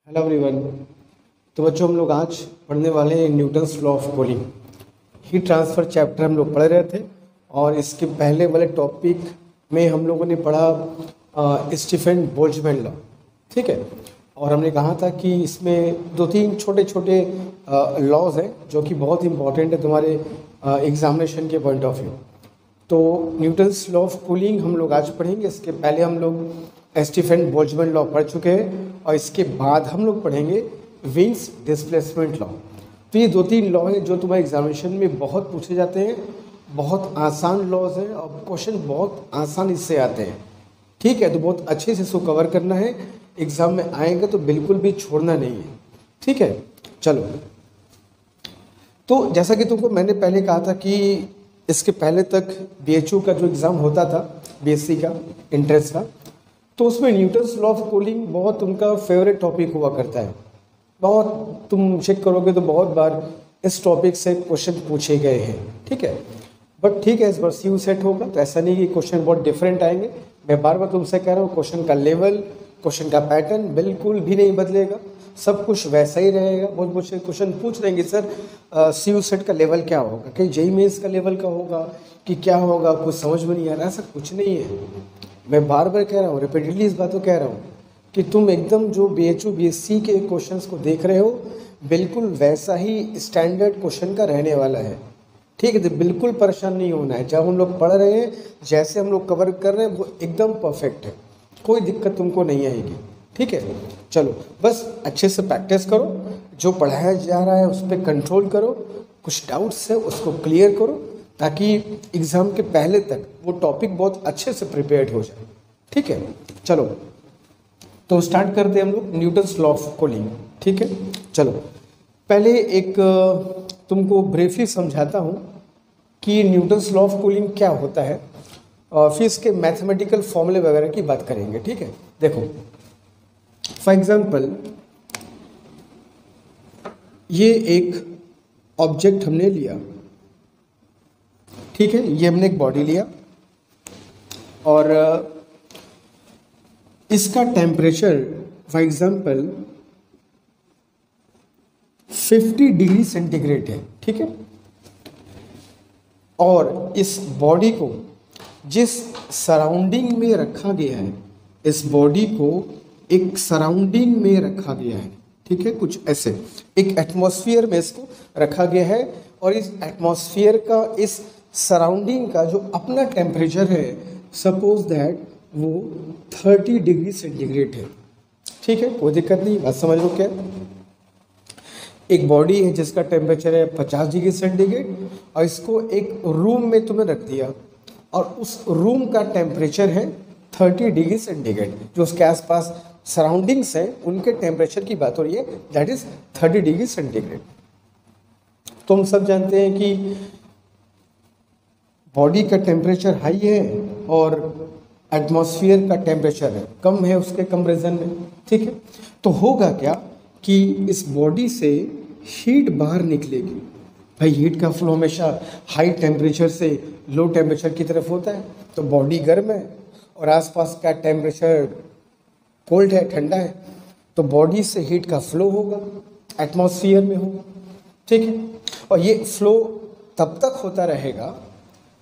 Hello everyone. तो बच्चों हम लोग आज पढ़ने वाले हैं Newton's law of cooling. Heat transfer chapter हम लोग पढ़ रहे थे और इसके पहले वाले टॉपिक में हम लोगों ने पढ़ा स्टीफन बोल्ट्जमैन लॉ। ठीक है, और हमने कहा था कि इसमें दो तीन छोटे छोटे लॉज हैं जो कि बहुत इंपॉर्टेंट है तुम्हारे एग्जामिनेशन के पॉइंट ऑफ व्यू। तो न्यूटन्स लॉ ऑफ कूलिंग हम लोग आज पढ़ेंगे। इसके पहले हम लोग स्टीफन बोल्ट्जमैन लॉ पढ़ चुके हैं और इसके बाद हम लोग पढ़ेंगे विंस डिस्प्लेसमेंट लॉ। तो ये दो तीन लॉ हैं जो तुम्हारे एग्जामिनेशन में बहुत पूछे जाते हैं, बहुत आसान लॉज हैं और क्वेश्चन बहुत आसान इससे आते हैं। ठीक है, तो बहुत अच्छे से इसको कवर करना है, एग्ज़ाम में आएंगे तो बिल्कुल भी छोड़ना नहीं है। ठीक है, चलो। तो जैसा कि तुमको मैंने पहले कहा था कि इसके पहले तक बीएचयू का जो एग्ज़ाम होता था, बीएससी का इंट्रेंस का, तो उसमें न्यूटन्स लॉ ऑफ कूलिंग बहुत उनका फेवरेट टॉपिक हुआ करता है। बहुत तुम चेक करोगे तो बहुत बार इस टॉपिक से क्वेश्चन पूछे गए हैं। ठीक है, बट ठीक है, इस बार सीयू सेट होगा तो ऐसा नहीं कि क्वेश्चन बहुत डिफरेंट आएंगे। मैं बार बार तुमसे कह रहा हूँ, क्वेश्चन का लेवल, क्वेश्चन का पैटर्न बिल्कुल भी नहीं बदलेगा, सब कुछ वैसा ही रहेगा। बहुत मुझसे क्वेश्चन पूछ लेंगे, सर सीयू सेट का लेवल क्या होगा, कहीं जेईई मेंस का लेवल का होगा कि क्या होगा, कुछ समझ में नहीं आ रहा। ऐसा कुछ नहीं है। मैं बार बार कह रहा हूँ, रिपीटेडली इस बात को कह रहा हूँ कि तुम एकदम जो बीएचयू बीएससी के क्वेश्चंस को देख रहे हो बिल्कुल वैसा ही स्टैंडर्ड क्वेश्चन का रहने वाला है। ठीक है, तो बिल्कुल परेशान नहीं होना है। जब हम लोग पढ़ रहे हैं, जैसे हम लोग कवर कर रहे हैं, वो एकदम परफेक्ट है, कोई दिक्कत तुमको नहीं आएगी। ठीक है, चलो बस अच्छे से प्रैक्टिस करो, जो पढ़ाया जा रहा है उस पर कंट्रोल करो, कुछ डाउट्स है उसको क्लियर करो ताकि एग्ज़ाम के पहले तक वो टॉपिक बहुत अच्छे से प्रिपेयर्ड हो जाए। ठीक है, चलो तो स्टार्ट करते हैं हम लोग न्यूटन्स लॉ ऑफ कूलिंग। ठीक है, चलो पहले एक तुमको ब्रीफली समझाता हूँ कि न्यूटन्स लॉ ऑफ कूलिंग क्या होता है और फिर इसके मैथमेटिकल फॉर्मूले वगैरह की बात करेंगे। ठीक है, देखो फॉर एग्जांपल ये एक ऑब्जेक्ट हमने लिया। ठीक है, ये हमने एक बॉडी लिया और इसका temperature for example 50 degree centigrade है। ठीक है, और इस बॉडी को जिस सराउंडिंग में रखा गया है, इस बॉडी को एक सराउंडिंग में रखा गया है। ठीक है, कुछ ऐसे एक एटमॉस्फेयर में इसको रखा गया है और इस एटमॉस्फेयर का, इस सराउंडिंग का जो अपना टेम्परेचर है, सपोज दैट वो 30 डिग्री सेंटीग्रेड है। ठीक है, कोई दिक्कत नहीं, बात समझ लो क्या। एक बॉडी है जिसका टेम्परेचर है 50 डिग्री सेंटीग्रेड और इसको एक रूम में तुम्हें रख दिया और उस रूम का टेम्परेचर है 30 डिग्री सेंटीग्रेड। जो उसके आसपास सराउंडिंग्स हैं उनके टेम्परेचर की बात हो रही है, दैट इज 30 डिग्री सेंटीग्रेड। तो हम सब जानते हैं कि बॉडी का टेम्परेचर हाई है और एटमॉस्फेयर का टेम्परेचर है कम है उसके कंपैरिजन में। ठीक है, तो होगा क्या कि इस बॉडी से हीट बाहर निकलेगी। भाई हीट का फ्लो हमेशा हाई टेम्परेचर से लो टेम्परेचर की तरफ होता है, तो बॉडी गर्म है और आसपास का टेम्परेचर कोल्ड है, ठंडा है, तो बॉडी से हीट का फ्लो होगा, एटमॉस्फेयर में होगा। ठीक है, और ये फ्लो तब तक होता रहेगा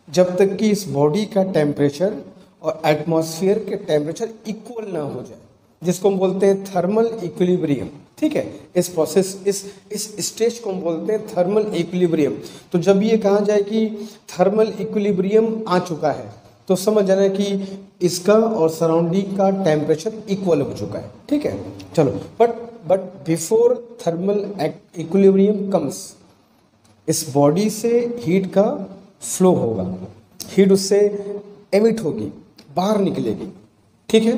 जब तक कि इस बॉडी का टेम्परेचर और एटमॉस्फेयर के टेम्परेचर इक्वल ना हो जाए, जिसको हम बोलते हैं थर्मल इक्विलिब्रियम। ठीक है, इस प्रोसेस, इस स्टेज को हम बोलते हैं थर्मल इक्विलिब्रियम। तो जब ये कहा जाए कि थर्मल इक्विलिब्रियम आ चुका है तो समझ जाना कि इसका और सराउंडिंग का टेम्परेचर इक्वल हो चुका है। ठीक है, चलो but before thermal equilibrium comes, इस बॉडी से हीट का फ्लो होगा, हीट उससे एमिट होगी, बाहर निकलेगी। ठीक है,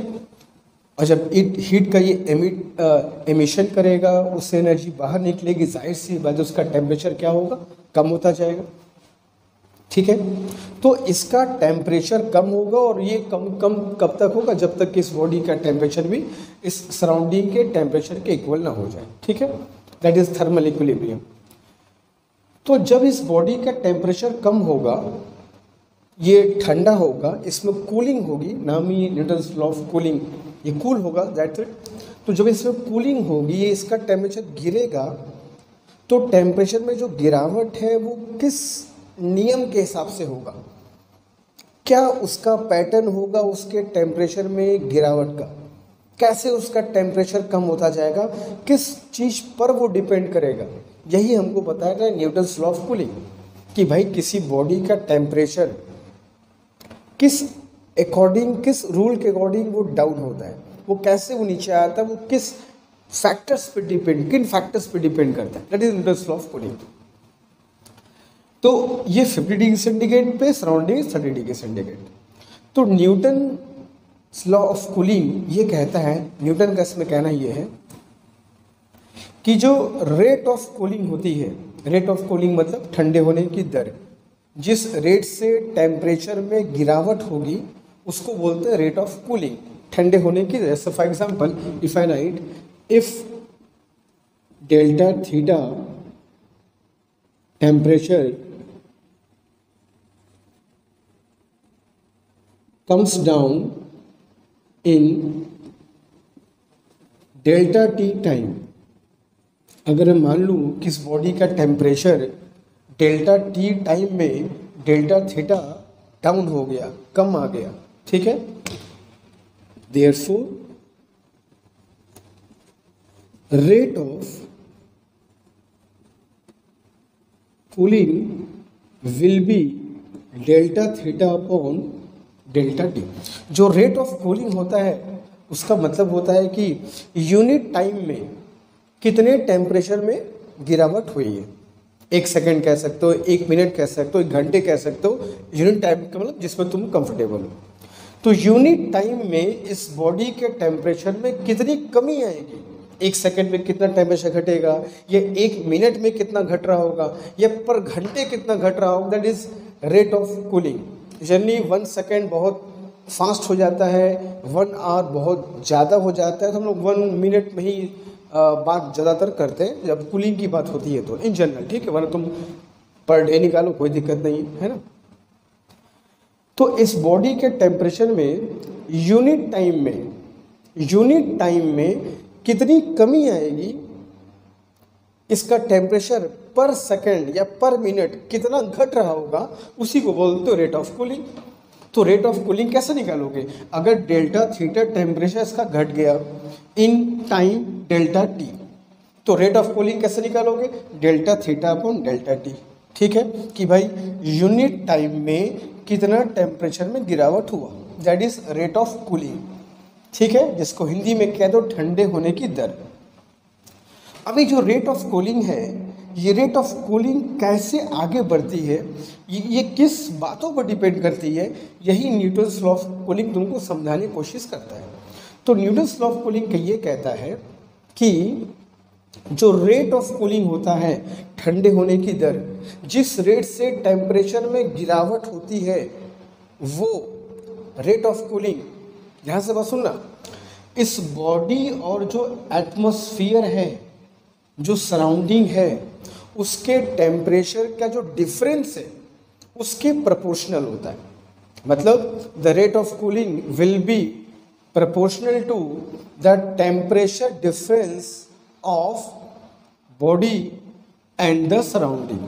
और जब हीट का ये एमिशन करेगा, उससे एनर्जी बाहर निकलेगी, जाहिर सी बात उसका टेम्परेचर क्या होगा, कम होता जाएगा। ठीक है, तो इसका टेम्परेचर कम होगा और ये कम कब तक होगा, जब तक कि इस बॉडी का टेम्परेचर भी इस सराउंडिंग के टेम्परेचर के इक्वल ना हो जाए। ठीक है, दैट इज थर्मल इक्विलिब्रियम। तो जब इस बॉडी का टेम्परेचर कम होगा, ये ठंडा होगा, इसमें कूलिंग होगी, नाम ही न्यूटन्स लॉ ऑफ कूलिंग, ये कूल होगा, दैट्स इट। तो जब इसमें कूलिंग होगी, ये इसका टेम्परेचर गिरेगा, तो टेम्परेचर में जो गिरावट है वो किस नियम के हिसाब से होगा, क्या उसका पैटर्न होगा उसके टेम्परेचर में गिरावट का, कैसे उसका टेम्परेचर कम होता जाएगा, किस चीज़ पर वो डिपेंड करेगा। यही हमको बताया न्यूटन्स लॉ ऑफ कूलिंग कि भाई किसी बॉडी का टेम्परेचर किस रूल के अकॉर्डिंग वो डाउन होता है, वो कैसे वो नीचे आता है, वो किन फैक्टर्स पे डिपेंड करता है। That is Newton's law of cooling. तो ये 50 डिग्री सेंटीग्रेड पे, सराउंडिंग 30 डिग्री सेंटीग्रेड। तो न्यूटन लॉ ऑफ कूलिंग ये कहता है, न्यूटन का इसमें कहना ये है कि जो रेट ऑफ कूलिंग होती है, रेट ऑफ कूलिंग मतलब ठंडे होने की दर, जिस रेट से टेम्परेचर में गिरावट होगी उसको बोलते हैं रेट ऑफ कूलिंग, ठंडे होने की दर। So for example if I write if delta theta temperature comes down in delta T time, अगर मैं मान लूँ कि इस बॉडी का टेम्परेचर डेल्टा टी टाइम में डेल्टा थीटा डाउन हो गया, कम आ गया, ठीक है, therefore rate of cooling will be delta theta upon delta T. जो रेट ऑफ कूलिंग होता है उसका मतलब होता है कि यूनिट टाइम में कितने टेम्परेचर में गिरावट हुई है। 1 सेकेंड कह सकते हो, 1 मिनट कह सकते हो, 1 घंटे कह सकते हो, यूनिट टाइम का मतलब जिसमें तुम कंफर्टेबल हो। तो यूनिट टाइम में इस बॉडी के टेम्परेचर में कितनी कमी आएगी, 1 सेकेंड में कितना टेम्परेचर घटेगा, या 1 मिनट में कितना घट रहा होगा, या पर घंटे कितना घट रहा होगा, that is rate of cooling. Generally 1 second बहुत फास्ट हो जाता है, 1 आवर बहुत ज़्यादा हो जाता है, तो हम लोग 1 मिनट में ही बात ज़्यादातर करते हैं जब कूलिंग की बात होती है तो इन जनरल, ठीक है, वरना तुम पर डे निकालो कोई दिक्कत नहीं है ना। तो इस बॉडी के टेम्परेचर में यूनिट टाइम में कितनी कमी आएगी, इसका टेम्परेचर पर सेकंड या पर मिनट कितना घट रहा होगा, उसी को बोलते हो रेट ऑफ कूलिंग। तो रेट ऑफ कूलिंग कैसे निकालोगे, अगर डेल्टा थीटा टेम्परेचर इसका घट गया इन टाइम डेल्टा टी, तो रेट ऑफ कूलिंग कैसे निकालोगे, delta theta upon delta T, ठीक है, कि भाई यूनिट टाइम में कितना टेम्परेचर में गिरावट हुआ, that is rate of cooling, ठीक है, जिसको हिंदी में कह दो ठंडे होने की दर। अभी जो रेट ऑफ कूलिंग है, ये रेट ऑफ कूलिंग कैसे आगे बढ़ती है, ये किस बातों पर डिपेंड करती है, यही न्यूटन्स लॉ ऑफ कूलिंग तुमको समझाने की कोशिश करता है। तो न्यूटन्स लॉ ऑफ कूलिंग का ये कहता है कि जो रेट ऑफ कूलिंग होता है, ठंडे होने की दर, जिस रेट से टेम्परेचर में गिरावट होती है, वो रेट ऑफ कूलिंग, ध्यान से बात सुनना, इस बॉडी और जो एटमॉस्फेयर है, जो सराउंडिंग है, उसके टेम्परेचर का जो डिफरेंस है उसके प्रोपोर्शनल होता है। मतलब the rate of cooling will be proportional to the temperature difference of body and the surrounding.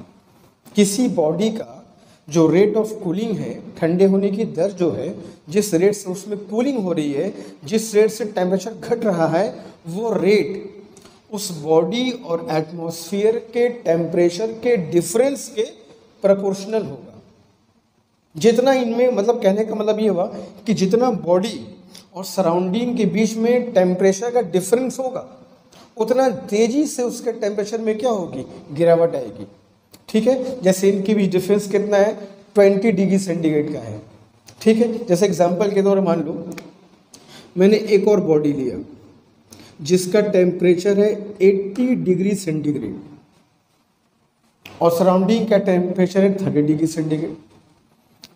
किसी बॉडी का जो रेट ऑफ कूलिंग है, ठंडे होने की दर जो है, जिस रेट से उसमें कूलिंग हो रही है, जिस रेट से टेम्परेचर घट रहा है, वो रेट उस बॉडी और एटमॉस्फेयर के टेम्परेचर के डिफरेंस के प्रोपोर्शनल होगा। जितना इनमें, मतलब कहने का मतलब ये हुआ कि जितना बॉडी और सराउंडिंग के बीच में टेम्परेचर का डिफरेंस होगा, उतना तेजी से उसके टेम्परेचर में क्या होगी, गिरावट आएगी, ठीक है। जैसे इनके बीच डिफरेंस कितना है, 20 डिग्री सेंटीग्रेड का है, ठीक है। जैसे एग्जांपल के तौर पर मान लो मैंने एक और बॉडी लिया जिसका टेम्परेचर है 80 डिग्री सेंटीग्रेड और सराउंडिंग का टेम्परेचर है 30 डिग्री सेंटीग्रेड।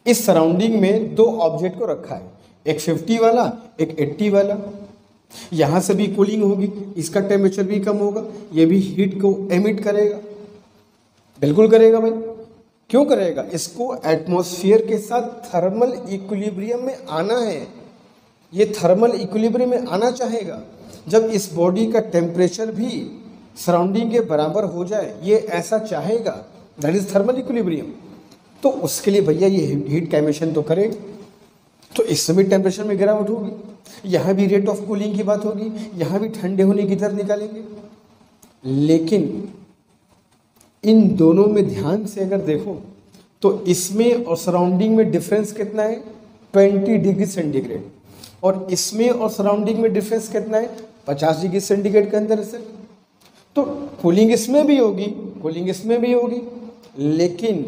इस सराउंडिंग में 2 ऑब्जेक्ट को रखा है, एक 50 वाला, एक 80 वाला। यहाँ से भी कूलिंग होगी, इसका टेम्परेचर भी कम होगा, ये भी हीट को एमिट करेगा, बिल्कुल करेगा भाई। क्यों करेगा, इसको एटमॉस्फेयर के साथ थर्मल इक्विलिब्रियम में आना है, ये थर्मल इक्विलिब्रियम में आना चाहेगा। जब इस बॉडी का टेम्परेचर भी सराउंडिंग के बराबर हो जाए, ये ऐसा चाहेगा, दैट इज थर्मल इक्विलिब्रियम, तो उसके लिए भैया ये हीट कैमेशन तो करेगा। तो इसमें भी टेम्परेचर में गिरावट होगी, यहाँ भी रेट ऑफ कूलिंग की बात होगी, यहाँ भी ठंडे होने की दर निकालेंगे। लेकिन इन दोनों में ध्यान से अगर देखो तो इसमें और सराउंडिंग में डिफरेंस कितना है, 20 डिग्री सेंटीग्रेड, और इसमें और सराउंडिंग में डिफरेंस कितना है, 50 डिग्री सेंटीग्रेड के अंदर से। तो कूलिंग इसमें भी होगी, कूलिंग इसमें भी होगी, लेकिन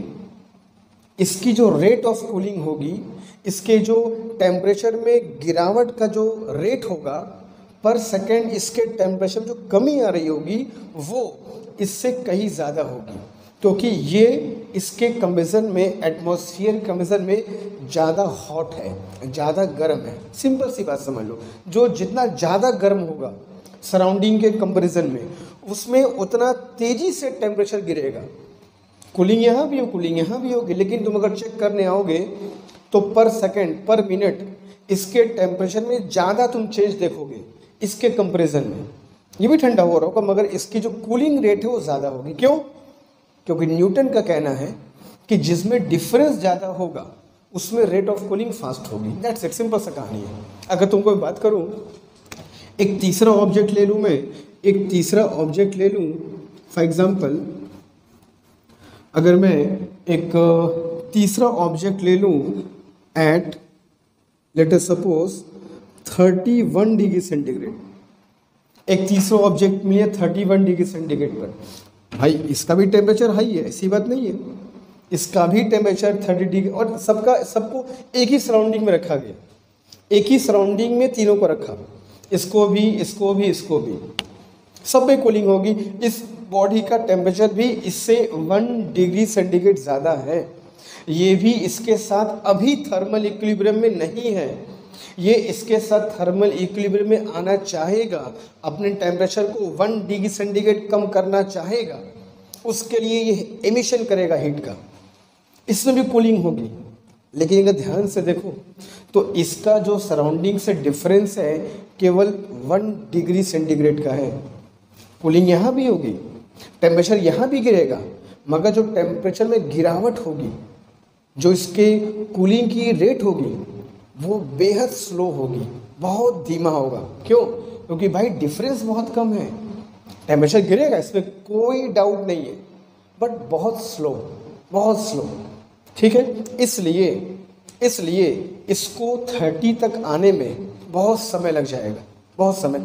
इसकी जो रेट ऑफ कूलिंग होगी, इसके जो टेम्परेचर में गिरावट का जो रेट होगा पर सेकेंड, इसके टेम्परेचर में जो कमी आ रही होगी वो इससे कहीं ज़्यादा होगी, क्योंकि ये इसके कंपेरिजन में, एटमॉस्फेयर कंपेरिजन में ज़्यादा हॉट है, ज़्यादा गर्म है। सिंपल सी बात समझ लो, जो जितना ज़्यादा गर्म होगा सराउंडिंग के कंपेरिजन में, उसमें उतना तेज़ी से टेम्परेचर गिरेगा। कूलिंग यहाँ भी हो, कूलिंग यहाँ भी होगी, लेकिन तुम अगर चेक करने आओगे तो पर सेकेंड, पर मिनट इसके टेम्परेचर में ज़्यादा तुम चेंज देखोगे इसके कंपेरिजन में। ये भी ठंडा हो रहा होगा मगर इसकी जो कूलिंग रेट है वो ज़्यादा होगी। क्यों? क्योंकि न्यूटन का कहना है कि जिसमें डिफरेंस ज़्यादा होगा उसमें रेट ऑफ कूलिंग फास्ट होगी। दैट्स इट, सिंपल सा कहानी है। अगर तुमको बात करूँ, एक तीसरा ऑब्जेक्ट ले लूँ, मैं एक तीसरा ऑब्जेक्ट ले लूँ, फॉर एग्जाम्पल अगर मैं एक तीसरा ऑब्जेक्ट ले लूँ at let us suppose 31 degree centigrade, एक तीसरा ऑब्जेक्ट मिले 31 डिग्री सेंटीग्रेड पर, भाई इसका भी टेम्परेचर हाई है, ऐसी बात नहीं है, इसका भी टेम्परेचर 30 डिग्री, और सबको एक ही सराउंडिंग में रखा गया, एक ही सराउंडिंग में तीनों को रखा, इसको भी, इसको भी, इसको भी, सब में कूलिंग होगी। इस बॉडी का टेम्परेचर भी इससे 1 डिग्री सेंटीग्रेड ज़्यादा है, ये भी इसके साथ अभी थर्मल इक्विलिब्रियम में नहीं है, ये इसके साथ थर्मल इक्विलिब्रियम में आना चाहेगा, अपने टेम्परेचर को 1 डिग्री सेंटीग्रेड कम करना चाहेगा, उसके लिए ये एमिशन करेगा हीट का, इसमें भी कूलिंग होगी। लेकिन अगर ध्यान से देखो तो इसका जो सराउंडिंग से डिफरेंस है केवल 1 डिग्री सेंटीग्रेड का है, कूलिंग यहाँ भी होगी, टेम्परेचर यहाँ भी गिरेगा, मगर जो टेम्परेचर में गिरावट होगी, जो इसके कूलिंग की रेट होगी वो बेहद स्लो होगी, बहुत धीमा होगा। क्यों? क्योंकि भाई डिफरेंस बहुत कम है, टेम्परेचर गिरेगा इसमें कोई डाउट नहीं है, बट बहुत स्लो, बहुत स्लो, ठीक है। इसलिए इसको 30 तक आने में बहुत समय लग जाएगा, बहुत समय।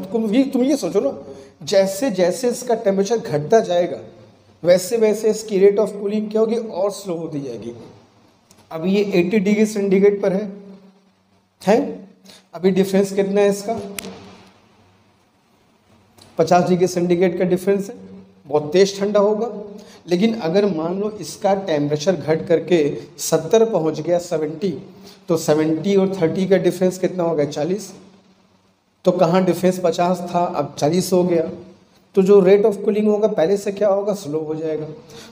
तुम ये सोचो ना, जैसे जैसे इसका टेम्परेचर घटता जाएगा वैसे वैसे इसकी रेट ऑफ कूलिंग क्या होगी, और स्लो होती जाएगी। अभी ये 80 डिग्री सेंटीग्रेड पर है, अभी डिफरेंस कितना है इसका, 50 डिग्री सेंटीग्रेड का डिफरेंस है, बहुत तेज ठंडा होगा। लेकिन अगर मान लो इसका टेम्परेचर घट करके 70 पहुंच गया, 70, तो 70 और 30 का डिफरेंस कितना हो गया, 40। तो कहाँ डिफरेंस 50 था, अब 40 हो गया। तो जो रेट ऑफ कूलिंग होगा पहले से क्या होगा, स्लो हो जाएगा।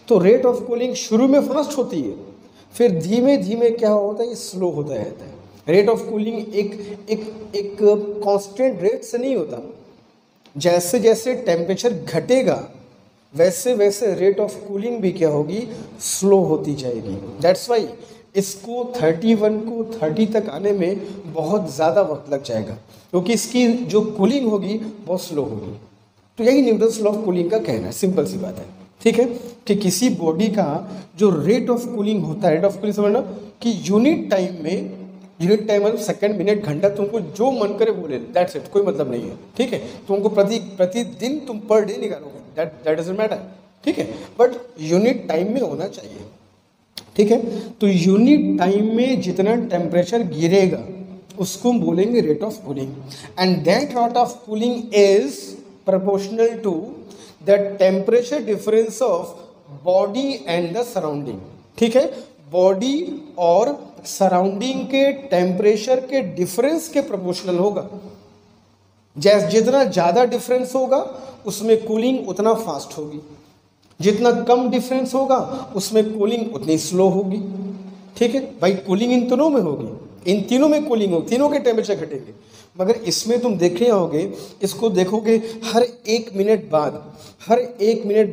तो रेट ऑफ कूलिंग शुरू में फास्ट होती है, फिर धीमे धीमे क्या होता है, ये स्लो होता रहता है। रेट ऑफ कूलिंग एक कांस्टेंट रेट से नहीं होता, जैसे जैसे टेम्परेचर घटेगा वैसे वैसे रेट ऑफ कूलिंग भी क्या होगी, स्लो होती जाएगी। दैट्स वाई इसको 31 को 30 तक आने में बहुत ज़्यादा वक्त लग जाएगा, क्योंकि इसकी जो कूलिंग होगी बहुत स्लो होगी। तो यही न्यूटन्स लॉ ऑफ कूलिंग का कहना है, सिंपल सी बात है, ठीक है। कि किसी बॉडी का जो रेट ऑफ कूलिंग होता है, रेट ऑफ कूलिंग समझना कि यूनिट टाइम में, यूनिट टाइम मतलब सेकंड, मिनट, घंटा, तुमको जो मन करे बोले, दैट्स इट, कोई मतलब नहीं है, ठीक है। तुमको प्रतिदिन तुम पर डे निकालोगे, दैट डजंट मैटर, ठीक है, बट यूनिट टाइम में होना चाहिए, ठीक है। तो यूनिट टाइम में जितना टेम्परेचर गिरेगा उसको हम बोलेंगे rate of cooling, and that rate of cooling is proportional to the temperature difference of body and the surrounding, ठीक है। बॉडी और सराउंडिंग के टेम्परेचर के डिफरेंस के प्रोपोर्शनल होगा। जितना ज़्यादा डिफरेंस होगा उसमें कूलिंग उतना फास्ट होगी, जितना कम डिफरेंस होगा उसमें कूलिंग उतनी स्लो होगी, ठीक है भाई। कूलिंग इन तीनों में होगी, इन तीनों में कूलिंग होगी, तीनों के टेम्परेचर घटेंगे, मगर इसमें तुम देख रहे होगे, इसको देखोगे हर 1 मिनट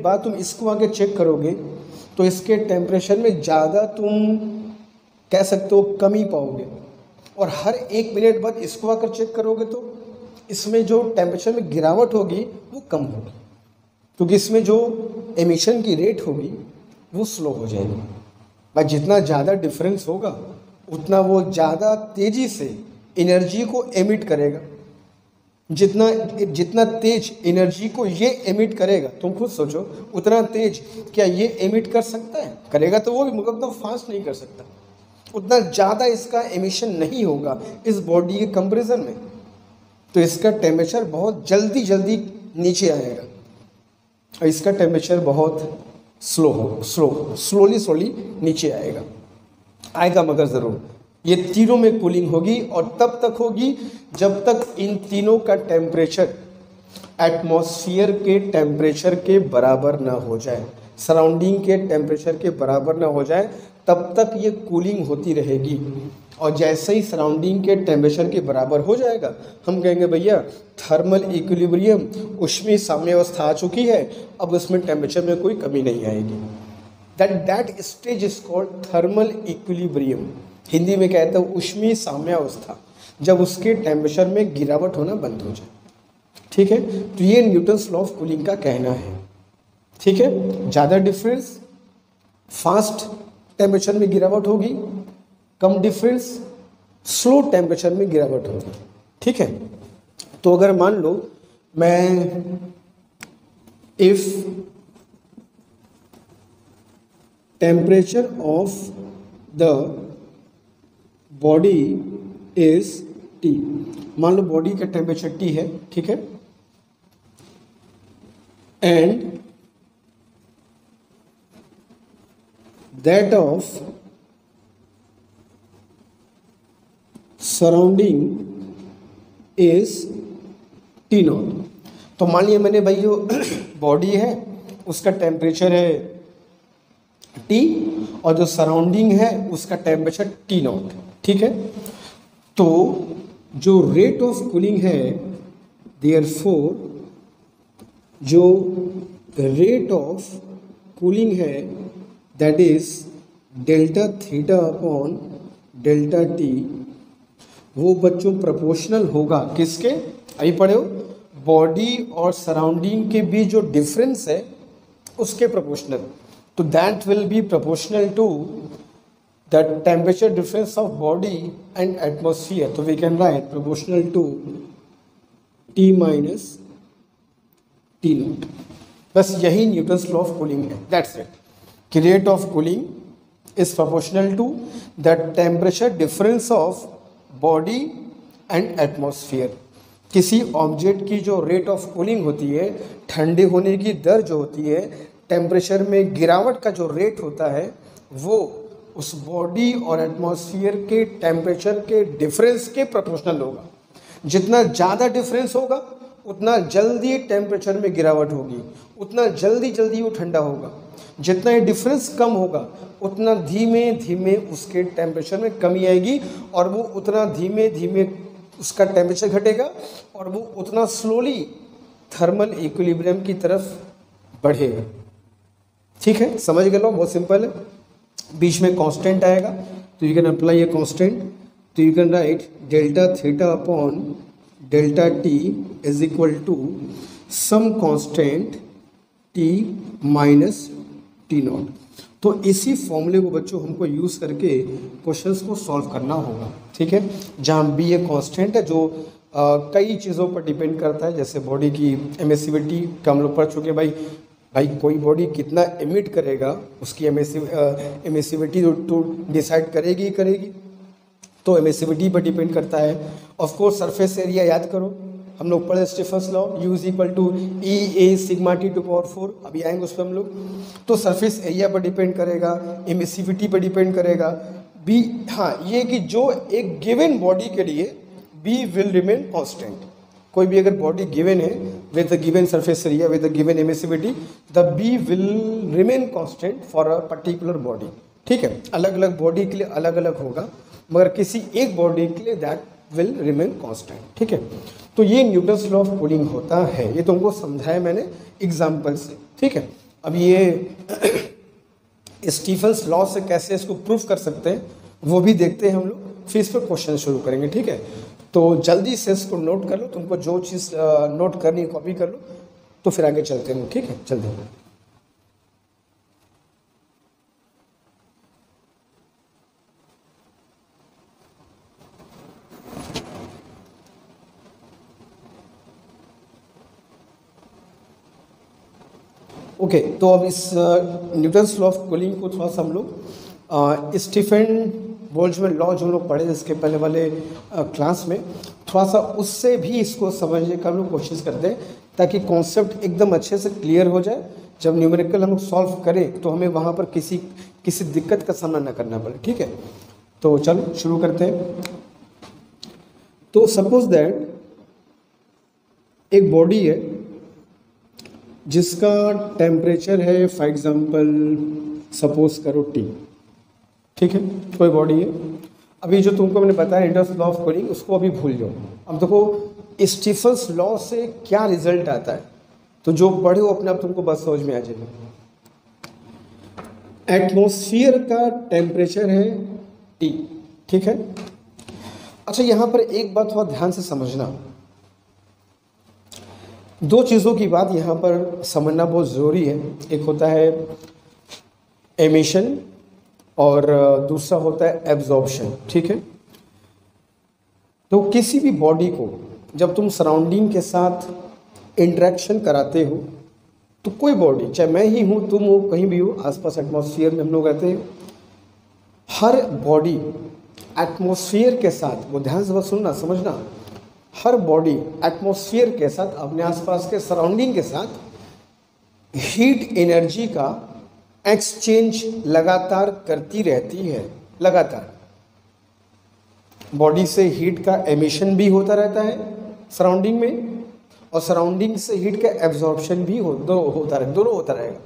बाद तुम इसको आगे चेक करोगे तो इसके टेम्परेचर में ज़्यादा तुम कह सकते हो कमी पाओगे, और हर 1 मिनट बाद इसको आकर चेक करोगे तो इसमें जो टेम्परेचर में गिरावट होगी वो कम होगी, क्योंकि इसमें जो एमिशन की रेट होगी वो स्लो हो जाएगी। भाई जितना ज़्यादा डिफरेंस होगा उतना वो ज़्यादा तेज़ी से एनर्जी को एमिट करेगा। जितना तेज एनर्जी को ये एमिट करेगा, तुम खुद सोचो, उतना तेज क्या ये एमिट कर सकता है? करेगा तो वो भी मगर तो फास्ट नहीं कर सकता। उतना ज़्यादा इसका एमिशन नहीं होगा इस बॉडी के कंपैरिजन में, तो इसका टेम्परेचर बहुत जल्दी नीचे आएगा और इसका टेम्परेचर बहुत स्लोली नीचे आएगा मगर ज़रूर। ये तीनों में कूलिंग होगी और तब तक होगी जब तक इन तीनों का टेम्परेचर एटमॉस्फेयर के टेम्परेचर के बराबर ना हो जाए, सराउंडिंग के टेम्परेचर के बराबर ना हो जाए, तब तक ये कूलिंग होती रहेगी। और जैसे ही सराउंडिंग के टेम्परेचर के बराबर हो जाएगा, हम कहेंगे भैया थर्मल इक्विलिब्रियम, ऊष्मीय साम्यावस्था आ चुकी है, अब उसमें टेम्परेचर में कोई कमी नहीं आएगी। That stage is called thermal equilibrium. Hindi में कहते हैं ऊष्मीय साम्यावस्था, जब उसके टेम्परेचर में गिरावट होना बंद हो जाए। ठीक है, तो ये न्यूटन्स लॉ ऑफ कूलिंग का कहना है। ठीक है, ज़्यादा डिफरेंस, फास्ट टेम्परेचर में गिरावट होगी, कम डिफरेंस, स्लो टेम्परेचर में गिरावट होगी। ठीक है, तो अगर मान लो मैं if temperature of the body is T, मान लो बॉडी का टेम्परेचर T है, ठीक है, and that of surrounding is T0। तो मान लिया मैंने भाई जो बॉडी है उसका टेम्परेचर है T और जो सराउंडिंग है उसका टेम्परेचर T0। ठीक है, तो जो रेट ऑफ कूलिंग है, देयरफॉर जो रेट ऑफ कूलिंग है that is delta theta upon delta T, वो बच्चों प्रोपोर्शनल होगा किसके? अभी पढ़े हो, बॉडी और सराउंडिंग के बीच जो डिफरेंस है उसके प्रोपोर्शनल। तो that will be proportional to the temperature difference of body and atmosphere. So we can write proportional to T minus T naught. बस यही न्यूटन्स लॉ ऑफ कूलिंग है, दैट्स इट, कि rate of cooling is proportional to the temperature difference of body and atmosphere. किसी object की जो rate of cooling होती है, ठंडे होने की दर जो होती है, टेम्परेचर में गिरावट का जो रेट होता है, वो उस बॉडी और एटमॉस्फेयर के टेम्परेचर के डिफरेंस के प्रोपोर्शनल होगा। जितना ज़्यादा डिफरेंस होगा उतना जल्दी टेम्परेचर में गिरावट होगी, उतना जल्दी वो ठंडा होगा। जितना ये डिफरेंस कम होगा उतना धीमे उसके टेम्परेचर में कमी आएगी और वो उतना धीमे उसका टेम्परेचर घटेगा और वो उतना स्लोली थर्मल इक्विलिब्रियम की तरफ बढ़ेगा। ठीक है, समझ गए लोग, बहुत सिंपल है। बीच में कांस्टेंट आएगा तो you can apply a constant, तो you can write delta theta upon delta T is equal to some constant T minus T naught. तो इसी फॉर्मूले को बच्चों हमको यूज़ करके क्वेश्चंस को सॉल्व करना होगा। ठीक है, जहाँ बी ए कांस्टेंट है जो कई चीज़ों पर डिपेंड करता है, जैसे बॉडी की एमिसिविटी का हम लोग पढ़ चुके हैं। भाई कोई बॉडी कितना एमिट करेगा उसकी एमिसिविटी तो डिसाइड करेगी। तो एमिसिविटी पर डिपेंड करता है। ऑफ कोर्स सरफेस एरिया याद करो, हम लोग पढ़े Stefan's law, U is equal to E A sigma T to power 4, अभी आएंगे उस पर हम लोग। तो सरफेस एरिया पर डिपेंड करेगा, एमिसिविटी पर डिपेंड करेगा। बी, हाँ ये कि जो एक गिवन बॉडी के लिए B विल रिमेन कॉन्स्टेंट। कोई भी अगर बॉडी गिवन है with the given surface area with the given emissivity, the B will remain constant for a particular body. ठीक है, अलग अलग बॉडी के लिए अलग अलग होगा, मगर किसी एक बॉडी के लिए दैट विल रिमेन कांस्टेंट। ठीक है, तो ये न्यूटन्स लॉ ऑफ कूलिंग होता है, ये तुमको समझाया मैंने एग्जाम्पल से। ठीक है, अब ये स्टीफन्स लॉ से कैसे इसको प्रूफ कर सकते हैं वो भी देखते हैं हम लोग, फिर इस पर क्वेश्चन शुरू करेंगे। ठीक है, तो जल्दी से इसको नोट कर लो, तुमको जो चीज़ नोट करनी है कॉपी कर लो, तो फिर आगे चलते हैं। ठीक है, जल्दी। ओके, तो अब इस न्यूटन्स लॉ ऑफ कूलिंग को थोड़ा सा हम लोग स्टीफन बोल्ट्जमैन लॉ जो हम लोग पढ़े इसके पहले वाले क्लास में, थोड़ा सा उससे भी इसको समझने का हम लोग कोशिश करते हैं, ताकि कॉन्सेप्ट एकदम अच्छे से क्लियर हो जाए। जब न्यूमेरिकल हम लोग सॉल्व करें तो हमें वहाँ पर किसी दिक्कत का सामना ना करना पड़े। ठीक है, तो चलो शुरू करते हैं। तो सपोज दैट एक बॉडी है जिसका टेम्परेचर है फॉर एग्जांपल सपोज करो T। ठीक है, कोई बॉडी है। अभी जो तुमको मैंने बताया न्यूटन्स लॉ ऑफ कूलिंग, उसको अभी भूल जाओ। अब देखो स्टीफन्स लॉ से क्या रिजल्ट आता है, तो जो पढ़े हो अपने आप तुमको बस समझ में आ जाएगा। एटमॉस्फेयर का टेम्परेचर है T। ठीक है, अच्छा यहाँ पर एक बात थोड़ा ध्यान से समझना, दो चीज़ों की बात यहाँ पर समझना बहुत ज़रूरी है। एक होता है एमिशन और दूसरा होता है एब्जॉर्प्शन। ठीक है, तो किसी भी बॉडी को जब तुम सराउंडिंग के साथ इंटरेक्शन कराते हो, तो कोई बॉडी, चाहे मैं ही हूँ, तुम हो, कहीं भी हो, आसपास एटमॉस्फेयर में हम लोग रहते हैं, हर बॉडी एटमॉस्फेयर के साथ, वो ध्यान से बस सुनना समझना, हर बॉडी एटमॉस्फेयर के साथ, अपने आसपास के सराउंडिंग के साथ हीट एनर्जी का एक्सचेंज लगातार करती रहती है। लगातार बॉडी से हीट का एमिशन भी होता रहता है सराउंडिंग में, और सराउंडिंग से हीट का एब्जॉर्प्शन भी दोनों होता रहेगा।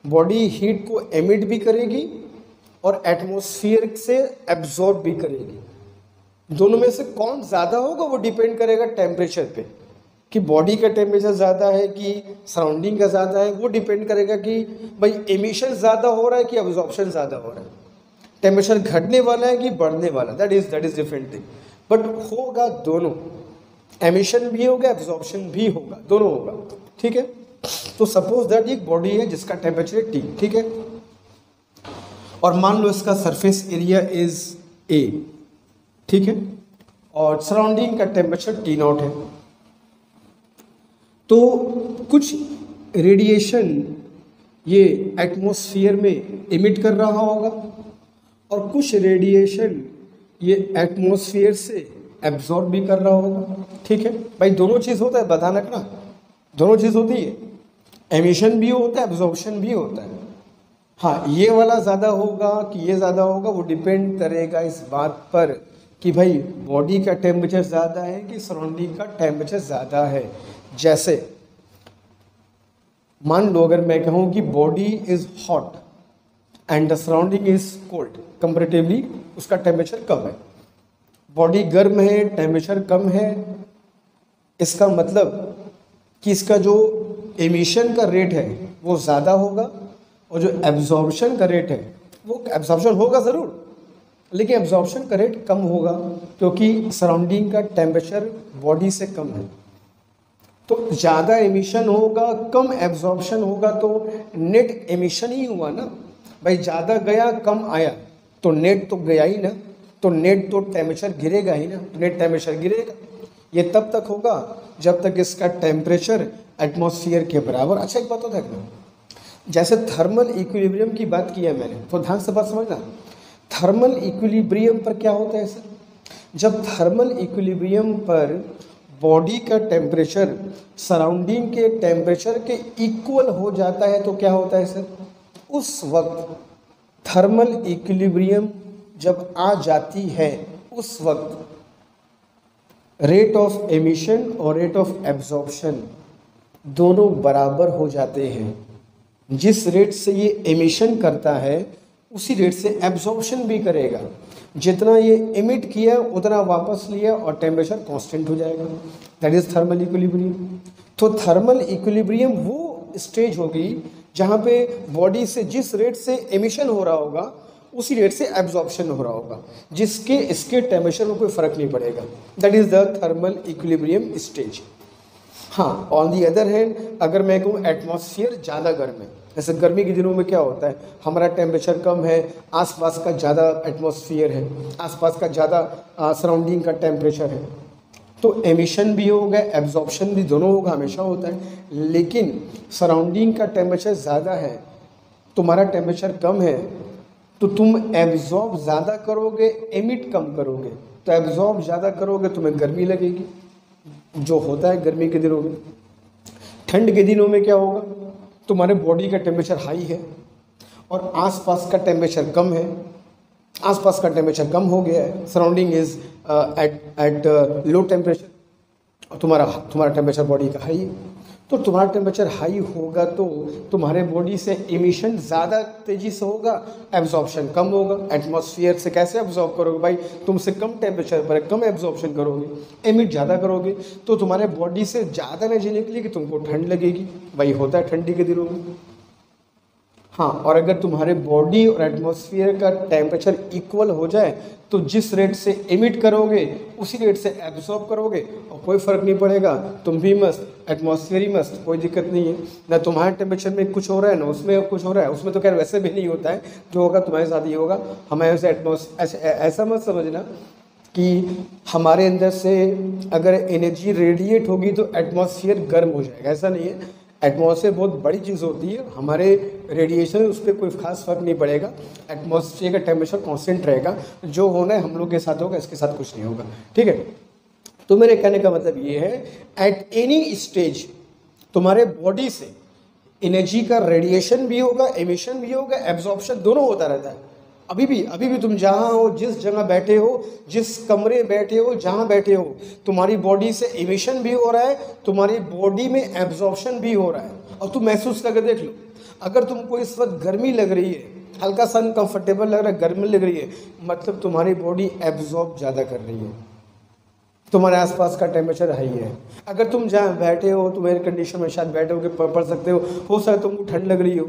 बॉडी हीट को एमिट भी करेगी और एटमॉस्फेयर से एब्जॉर्ब भी करेगी। दोनों में से कौन ज़्यादा होगा वो डिपेंड करेगा टेम्परेचर पे, कि बॉडी का टेम्परेचर ज़्यादा है कि सराउंडिंग का ज़्यादा है। वो डिपेंड करेगा कि भाई एमिशन ज़्यादा हो रहा है कि एब्जॉर्प्शन ज़्यादा हो रहा है, टेम्परेचर घटने वाला है कि बढ़ने वाला, that is different thing. But होगा दोनों, एमिशन भी होगा, एब्जॉर्प्शन भी होगा, दोनों होगा। ठीक है, तो सपोज दैट एक बॉडी है जिसका टेम्परेचर है T। ठीक है, और मान लो इसका सरफेस एरिया इज A। ठीक है, और सराउंडिंग का टेम्परेचर T0 है। तो कुछ रेडिएशन ये एटमॉस्फेयर में इमिट कर रहा होगा और कुछ रेडिएशन ये एटमॉस्फेयर से एब्जॉर्ब भी कर रहा होगा। ठीक है भाई, दोनों चीज़ होता है, बता रखना, दोनों चीज़ होती है, एमिशन भी होता है, एब्जॉर्प्शन भी होता है। हाँ, ये वाला ज़्यादा होगा कि ये ज़्यादा होगा, वो डिपेंड करेगा इस बात पर कि भाई बॉडी का टेम्परेचर ज़्यादा है कि सराउंडिंग का टेम्परेचर ज़्यादा है। जैसे मान लो अगर मैं कहूँ कि body is hot and the surrounding is cold, comparatively उसका टेम्परेचर कम है। बॉडी गर्म है, टेम्परेचर कम है, इसका मतलब कि इसका जो एमिशन का रेट है वो ज़्यादा होगा और जो एब्जॉर्प्शन का रेट है वो एब्जॉर्प्शन होगा ज़रूर, लेकिन एब्जॉर्प्शन का रेट कम होगा क्योंकि सराउंडिंग का टेम्परेचर बॉडी से कम है। तो ज़्यादा एमिशन होगा, कम एब्जॉर्प्शन होगा, तो नेट एमिशन ही हुआ ना भाई। ज़्यादा गया कम आया तो नेट तो गया ही ना, तो नेट तो टेम्परेचर गिरेगा ही ना, नेट टेम्परेचर गिरेगा। ये तब तक होगा जब तक इसका टेम्परेचर एटमॉस्फेयर के बराबर। अच्छा एक बात तो देखना, जैसे थर्मल इक्विलिब्रियम की बात की है मैंने, तो ध्यान से बात समझना। थर्मल इक्विलिब्रियम पर क्या होता है सर? जब थर्मल इक्विलिब्रियम पर बॉडी का टेम्परेचर सराउंडिंग के टेम्परेचर के इक्वल हो जाता है तो क्या होता है सर? उस वक्त थर्मल इक्विलिब्रियम जब आ जाती है उस वक्त रेट ऑफ एमिशन और रेट ऑफ एब्जॉर्प्शन दोनों बराबर हो जाते हैं। जिस रेट से ये एमिशन करता है उसी रेट से एब्जॉर्प्शन भी करेगा। जितना ये इमिट किया उतना वापस लिया और टेम्परेचर कांस्टेंट हो जाएगा, दैट इज थर्मल इक्विलिब्रियम। तो थर्मल इक्विलिब्रियम वो स्टेज होगी जहाँ पे बॉडी से जिस रेट से एमिशन हो रहा होगा उसी रेट से एब्जॉर्प्शन हो रहा होगा, जिसके इसके टेम्परेचर में कोई फ़र्क नहीं पड़ेगा, that is the thermal equilibrium stage. हाँ, ऑन दी अदर हैंड अगर मैं कहूँ एटमॉस्फेयर ज़्यादा गर्म है, जैसे गर्मी के दिनों में क्या होता है, हमारा टेम्परेचर कम है, आसपास का ज़्यादा एटमॉस्फेयर है, आसपास का ज़्यादा सराउंडिंग का टेम्परेचर है, तो एमिशन भी होगा एब्जॉर्प्शन भी दोनों होगा, हमेशा होता है। लेकिन सराउंडिंग का टेम्परेचर ज़्यादा है, तुम्हारा टेम्परेचर कम है, तो तुम एब्जॉर्ब ज़्यादा करोगे, एमिट कम करोगे। तो एब्जॉर्ब ज़्यादा करोगे तुम्हें गर्मी लगेगी, जो होता है गर्मी के दिनों में। ठंड के दिनों में क्या होगा, तुम्हारे बॉडी का टेम्परेचर हाई है और आसपास का टेम्परेचर कम है, आसपास का टेम्परेचर कम हो गया है, surrounding is at low temperature, और तुम्हारा टेम्परेचर बॉडी का हाई है। तो तुम्हारा टेम्परेचर हाई होगा तो तुम्हारे बॉडी से इमिशन ज़्यादा तेज़ी से होगा, एब्जॉर्प्शन कम होगा। एटमॉस्फेयर से कैसे एब्जॉर्ब करोगे भाई, तुमसे कम टेम्परेचर पर कम एब्जॉर्प्शन करोगे, एमिट ज़्यादा करोगे, तो तुम्हारे बॉडी से ज़्यादा एनर्जी निकलेगी, तुमको ठंड लगेगी, वही होता है ठंडी के दिनों में। हाँ, और अगर तुम्हारे बॉडी और एटमॉस्फेयर का टेम्परेचर इक्वल हो जाए तो जिस रेट से एमिट करोगे उसी रेट से एब्जॉर्ब करोगे और कोई फ़र्क नहीं पड़ेगा, तुम भी मस्त, एटमॉस्फेयर ही मस्त, कोई दिक्कत नहीं है। ना तुम्हारे टेम्परेचर में कुछ हो रहा है ना उसमें कुछ हो रहा है, उसमें तो खैर वैसे भी नहीं होता है, जो होगा तुम्हारे साथ ही होगा। हमारे से ऐसा मत समझना कि हमारे अंदर से अगर एनर्जी रेडिएट होगी तो एटमॉस्फेयर गर्म हो जाएगा, ऐसा नहीं है। एटमॉस्फेयर बहुत बड़ी चीज़ होती है, हमारे रेडिएशन उस पर कोई खास फर्क नहीं पड़ेगा, एटमॉस्फेयर का टेम्परेचर कांस्टेंट रहेगा, जो होना है हम लोग के साथ होगा, इसके साथ कुछ नहीं होगा, ठीक है। तो मेरे कहने का मतलब ये है, एट एनी स्टेज तुम्हारे बॉडी से एनर्जी का रेडिएशन भी होगा, एमिशन भी होगा, एब्जॉर्प्शन दोनों होता रहता है। अभी भी तुम जहाँ हो, जिस जगह बैठे हो, जिस कमरे बैठे हो, जहाँ बैठे हो, तुम्हारी बॉडी से एमिशन भी हो रहा है, तुम्हारी बॉडी में एब्जॉर्प्शन भी हो रहा है। और तुम महसूस करके देख लो, अगर तुमको इस वक्त गर्मी लग रही है, हल्का सा अनकंफर्टेबल लग रहा है, गर्मी लग रही है, मतलब तुम्हारी बॉडी एब्जॉर्ब ज़्यादा कर रही है, तुम्हारे आसपास का टेम्परेचर हाई है। अगर तुम जहाँ बैठे हो, तुम एयर कंडीशन में शायद बैठे हो के पढ़ सकते हो सकता है तुमको ठंड लग रही हो,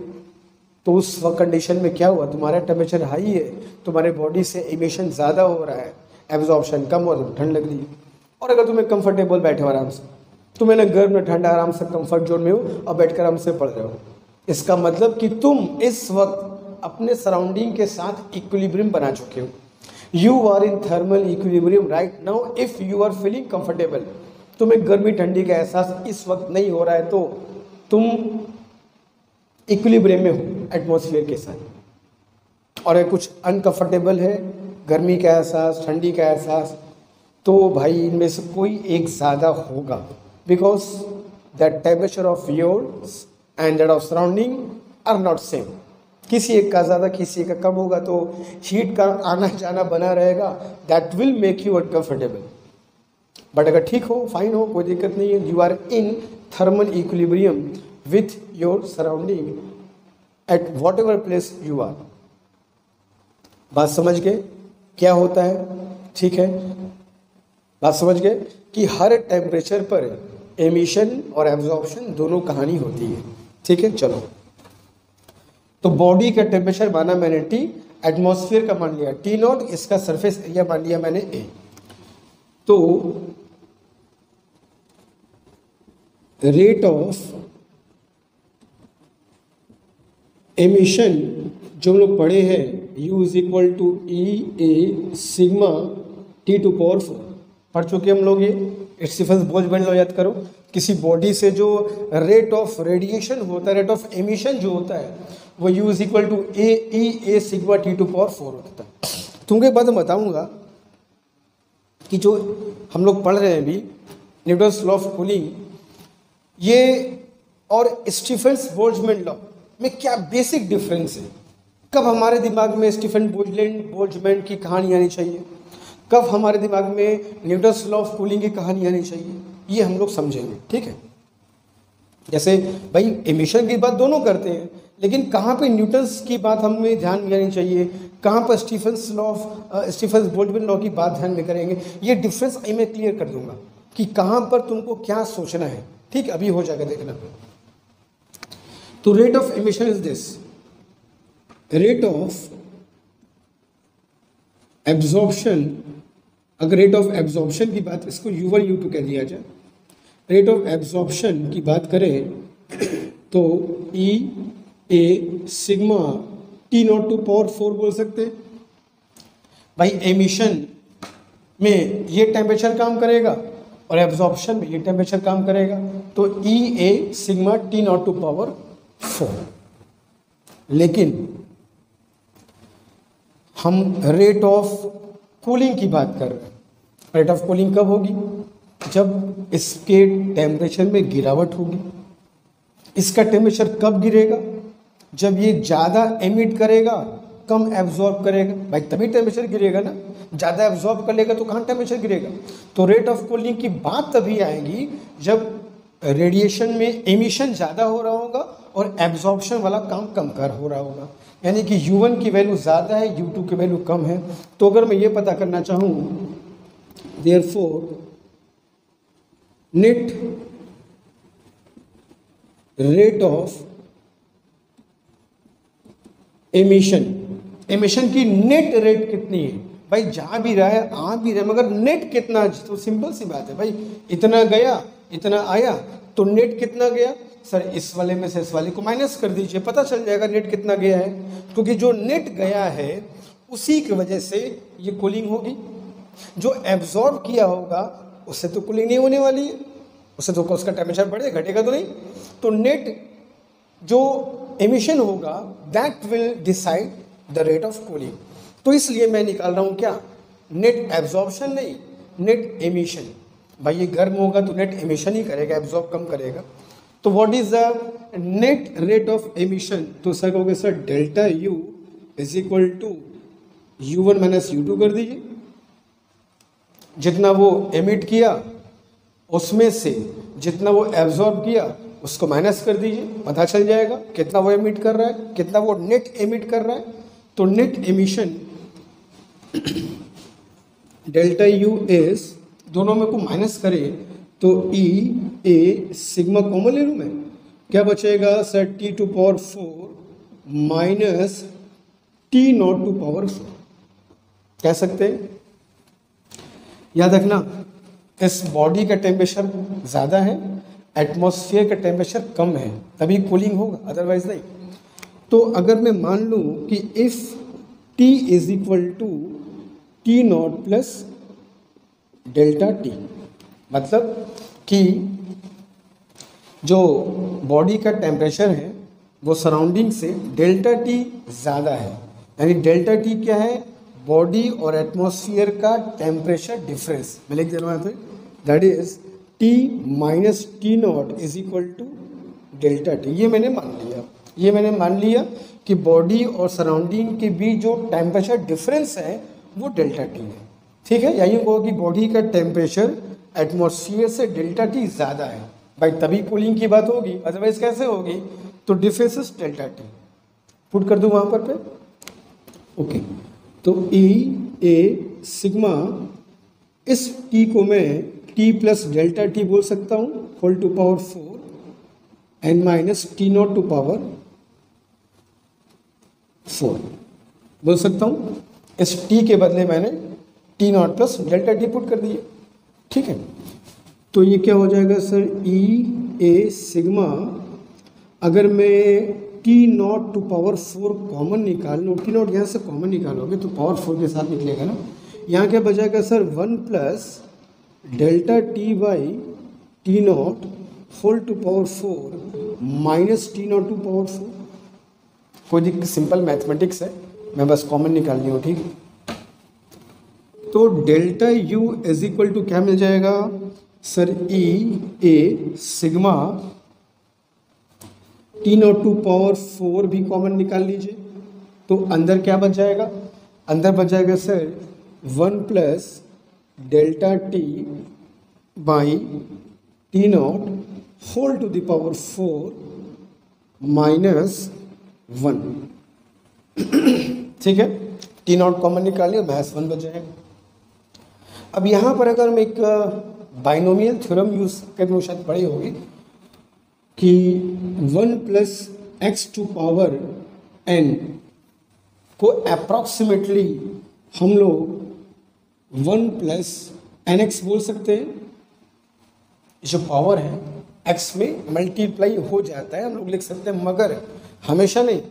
तो उस कंडीशन में क्या हुआ, तुम्हारा टेम्परेचर हाई है, तुम्हारे बॉडी से इमिशन ज़्यादा हो रहा है, एब्जॉर्प्शन कम हो रहा है, ठंड लग रही है। और अगर तुम्हें कंफर्टेबल बैठे हो आराम से, तुम्हें ना गर्म ना ठंडा, आराम से कंफर्ट जोन में हो और बैठकर आराम से पढ़ रहे हो, इसका मतलब कि तुम इस वक्त अपने सराउंडिंग के साथ इक्विलिब्रियम बना चुके हो। You are in thermal equilibrium right now if you are feeling comfortable. तुम्हें गर्मी ठंडी का एहसास इस वक्त नहीं हो रहा है तो तुम इक्विलिब्रियम में हो एटमॉस्फेयर के साथ। और अगर कुछ अनकंफर्टेबल है, गर्मी का एहसास, ठंडी का एहसास, तो भाई इनमें से कोई एक ज़्यादा होगा, because the temperature of yours and that of surrounding are not same. किसी एक का ज़्यादा किसी एक का कम होगा तो हीट का आना जाना बना रहेगा, that will make you uncomfortable. But अगर ठीक हो, फाइन हो, कोई दिक्कत नहीं है, you are in thermal equilibrium with your surrounding at whatever place you are। बात समझ गए क्या होता है, ठीक है, बात समझ गए कि हर टेम्परेचर पर एमिशन और एब्जॉर्प्शन दोनों कहानी होती है, ठीक है। चलो, तो बॉडी का टेम्परेचर माना मैंने T, एटमॉस्फेयर का मान लिया T0, इसका सरफेस एरिया मान लिया मैंने A। तो रेट ऑफ एमिशन जो हम लोग पढ़े हैं, U is equal to E A sigma T⁴ पढ़ चुके हम लोग। ये स्टीफन बोल्ट्जमैन लॉ याद करो, किसी बॉडी से जो रेट ऑफ रेडिएशन होता है, रेट ऑफ एमिशन जो होता है, वो U is equal to E A sigma T⁴ होता है। तुमको एक बात मैं बताऊँगा कि जो हम लोग पढ़ रहे हैं अभी न्यूटन्स लॉ ऑफ कूलिंग, ये और स्टीफन बोल्ट्जमैन लॉ में क्या बेसिक डिफरेंस है। कब हमारे दिमाग में स्टीफन बोल्ट्जमैन की कहानी आनी चाहिए, कब हमारे दिमाग में न्यूटन्स लॉ ऑफ कूलिंग की कहानी आनी चाहिए, ये हम लोग समझेंगे, ठीक है। जैसे भाई एमिशन की बात दोनों करते हैं, लेकिन कहाँ पे न्यूटन्स की बात हमें ध्यान में आनी चाहिए, कहाँ पर स्टीफन्स बोल्ट्जमैन लॉ की बात ध्यान में करेंगे, ये डिफरेंस मैं क्लियर कर दूंगा कि कहाँ पर तुमको क्या सोचना है। ठीक, अभी हो जाएगा देखना। तो rate of emission is this, rate of absorption, अगर रेट ऑफ एब्जॉर्प्शन की बात, इसको U1 U2 कह दिया जाए, रेट ऑफ एब्जॉर्प्शन की बात करें तो E A sigma T0 to power 4 बोल सकते हैं। भाई एमिशन में ये टेम्परेचर काम करेगा और एब्जॉर्प्शन में ये टेम्परेचर काम करेगा, तो E A sigma T0 to power 4। लेकिन हम रेट ऑफ कूलिंग की बात कर रहे हैं। रेट ऑफ कूलिंग कब होगी? जब इसके टेम्परेचर में गिरावट होगी। इसका टेम्परेचर कब गिरेगा? जब ये ज़्यादा एमिट करेगा, कम एब्जॉर्ब करेगा। भाई तभी टेम्परेचर गिरेगा ना, ज़्यादा एब्जॉर्ब कर लेगा तो कहाँ टेम्परेचर गिरेगा। तो रेट ऑफ कूलिंग की बात तभी आएगी जब रेडिएशन में एमिशन ज़्यादा हो रहा होगा और एब्जॉर्प्शन वाला काम कम कर हो रहा होगा, यानी कि U1 की वैल्यू ज़्यादा है, U2 की वैल्यू कम है। तो अगर मैं ये पता करना चाहूँ, therefore net rate of emission, emission की नेट रेट कितनी है? भाई जा भी रहा है, आ भी रहा है, मगर नेट कितना? तो सिंपल सी बात है भाई, इतना गया इतना आया, तो नेट कितना गया? सर इस वाले में से इस वाले को माइनस कर दीजिए, पता चल जाएगा नेट कितना गया है। क्योंकि जो नेट गया है उसी की वजह से ये कूलिंग होगी। जो एब्जॉर्ब किया होगा उससे तो कूलिंग नहीं होने वाली है, उससे तो उसका टेम्परेचर बढ़ेगा, घटेगा तो नहीं। तो नेट जो एमिशन होगा that will decide the rate of cooling. तो इसलिए मैं निकाल रहा हूँ क्या? नेट एब्जॉर्प्शन नहीं, नेट एमिशन। भाई ये गर्म होगा तो नेट एमिशन ही करेगा, एब्जॉर्ब कम करेगा। तो what is the net rate of emission? तो सर कहोगे sir delta U is equal to U1 minus U2 कर दीजिए। जितना वो एमिट किया उसमें से जितना वो एब्जॉर्ब किया उसको माइनस कर दीजिए, पता चल जाएगा कितना वो एमिट कर रहा है, कितना वो नेट एमिट कर रहा है। तो net emission delta U is, दोनों में को माइनस करें तो E A सिग्मा कॉमन ले लूँ मैं, क्या बचेगा sir? T to power 4 minus T0 to power 4 कह सकते हैं। याद रखना इस बॉडी का टेम्परेचर ज़्यादा है, एटमॉस्फेयर का टेम्परेचर कम है, तभी कूलिंग होगा, अदरवाइज नहीं। तो अगर मैं मान लूँ कि if T is equal to T0 plus delta T, मतलब कि जो बॉडी का टेम्परेचर है वो सराउंडिंग से डेल्टा T ज़्यादा है, यानी डेल्टा T क्या है? बॉडी और एटमॉस्फेयर का टेम्परेचर डिफरेंस। मैं लिख दे रहा हूँ यहाँ पे, that is T minus T0 is equal to delta T। ये मैंने मान लिया कि बॉडी और सराउंडिंग के बीच जो टेम्परेचर डिफरेंस है वो डेल्टा T है। ठीक है, यही कहो कि बॉडी का टेम्परेचर एटमॉस्फेयर से डेल्टा T ज़्यादा है, भाई तभी कूलिंग की बात होगी, अदरवाइज कैसे होगी? तो difference is delta T। Put कर दूँ वहाँ पर पे, ओके। तो E A सिग्मा, इस T को मैं T प्लस डेल्टा T बोल सकता हूँ, होल टू पावर 4 एन माइनस T0 टू पावर 4 बोल सकता हूँ। इस T के बदले मैंने T0 plus delta T put कर दिए, ठीक है। तो ये क्या हो जाएगा सर? E A सिग्मा, अगर मैं T0 टू पावर 4 कॉमन निकाल लूँ, T0 यहाँ से कॉमन निकालोगे तो पावर 4 के साथ निकलेगा ना। यहाँ क्या बचेगा sir? 1 plus delta T by T0 whole to power 4 minus T0 to power 4। कोई सिंपल मैथमेटिक्स है, मैं बस कॉमन निकाल ली हूँ, ठीक है। तो delta U is equal to क्या मिल जाएगा sir? E A sigma T0 to power 4 भी कॉमन निकाल लीजिए, तो अंदर क्या बच जाएगा? अंदर बच जाएगा sir 1 plus delta T by T0 whole to the power 4 minus 1। ठीक है, टी नॉट कॉमन निकाल लिया, महज 1 बच जाएगा। अब यहाँ पर अगर हम एक बाइनोमियल थ्योरम यूज करके, वो शायद पढ़ी होगी कि 1 plus x to power n को अप्रॉक्सीमेटली हम लोग 1 प्लस एन एक्स बोल सकते हैं। जो पावर है x में मल्टीप्लाई हो जाता है, हम लोग लिख सकते हैं, मगर हमेशा नहीं।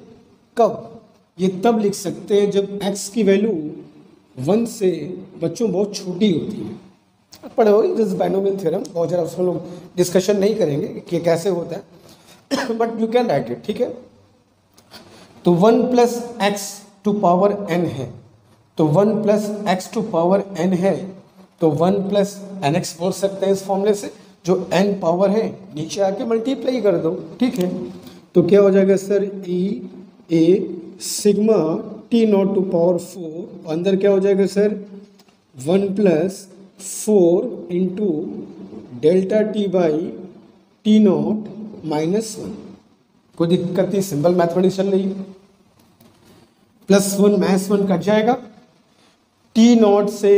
कब? ये तब लिख सकते हैं जब x की वैल्यू 1 से बच्चों बहुत छोटी होती है। पढ़े हो दिस बाइनोमियल थ्योरम, बहुत ज़्यादा उसमें लोग डिस्कशन नहीं करेंगे कि कैसे होता है, but you can write it. ठीक है, तो 1 plus x to power n है, तो 1 plus x to power n है, तो 1 प्लस एन एक्स बोल सकते हैं इस फॉर्मूले से। जो n पावर है नीचे आके मल्टीप्लाई कर दो। ठीक है, तो क्या हो जाएगा sir, E A sigma T naught to power 4, अंदर क्या हो जाएगा sir, 1 plus 4 into delta T by T naught minus 1। कोई दिक्कत नहीं, सिंपल मैथमेटिक्स चल रही है। +1 माइनस 1 कट जाएगा, टी नॉट से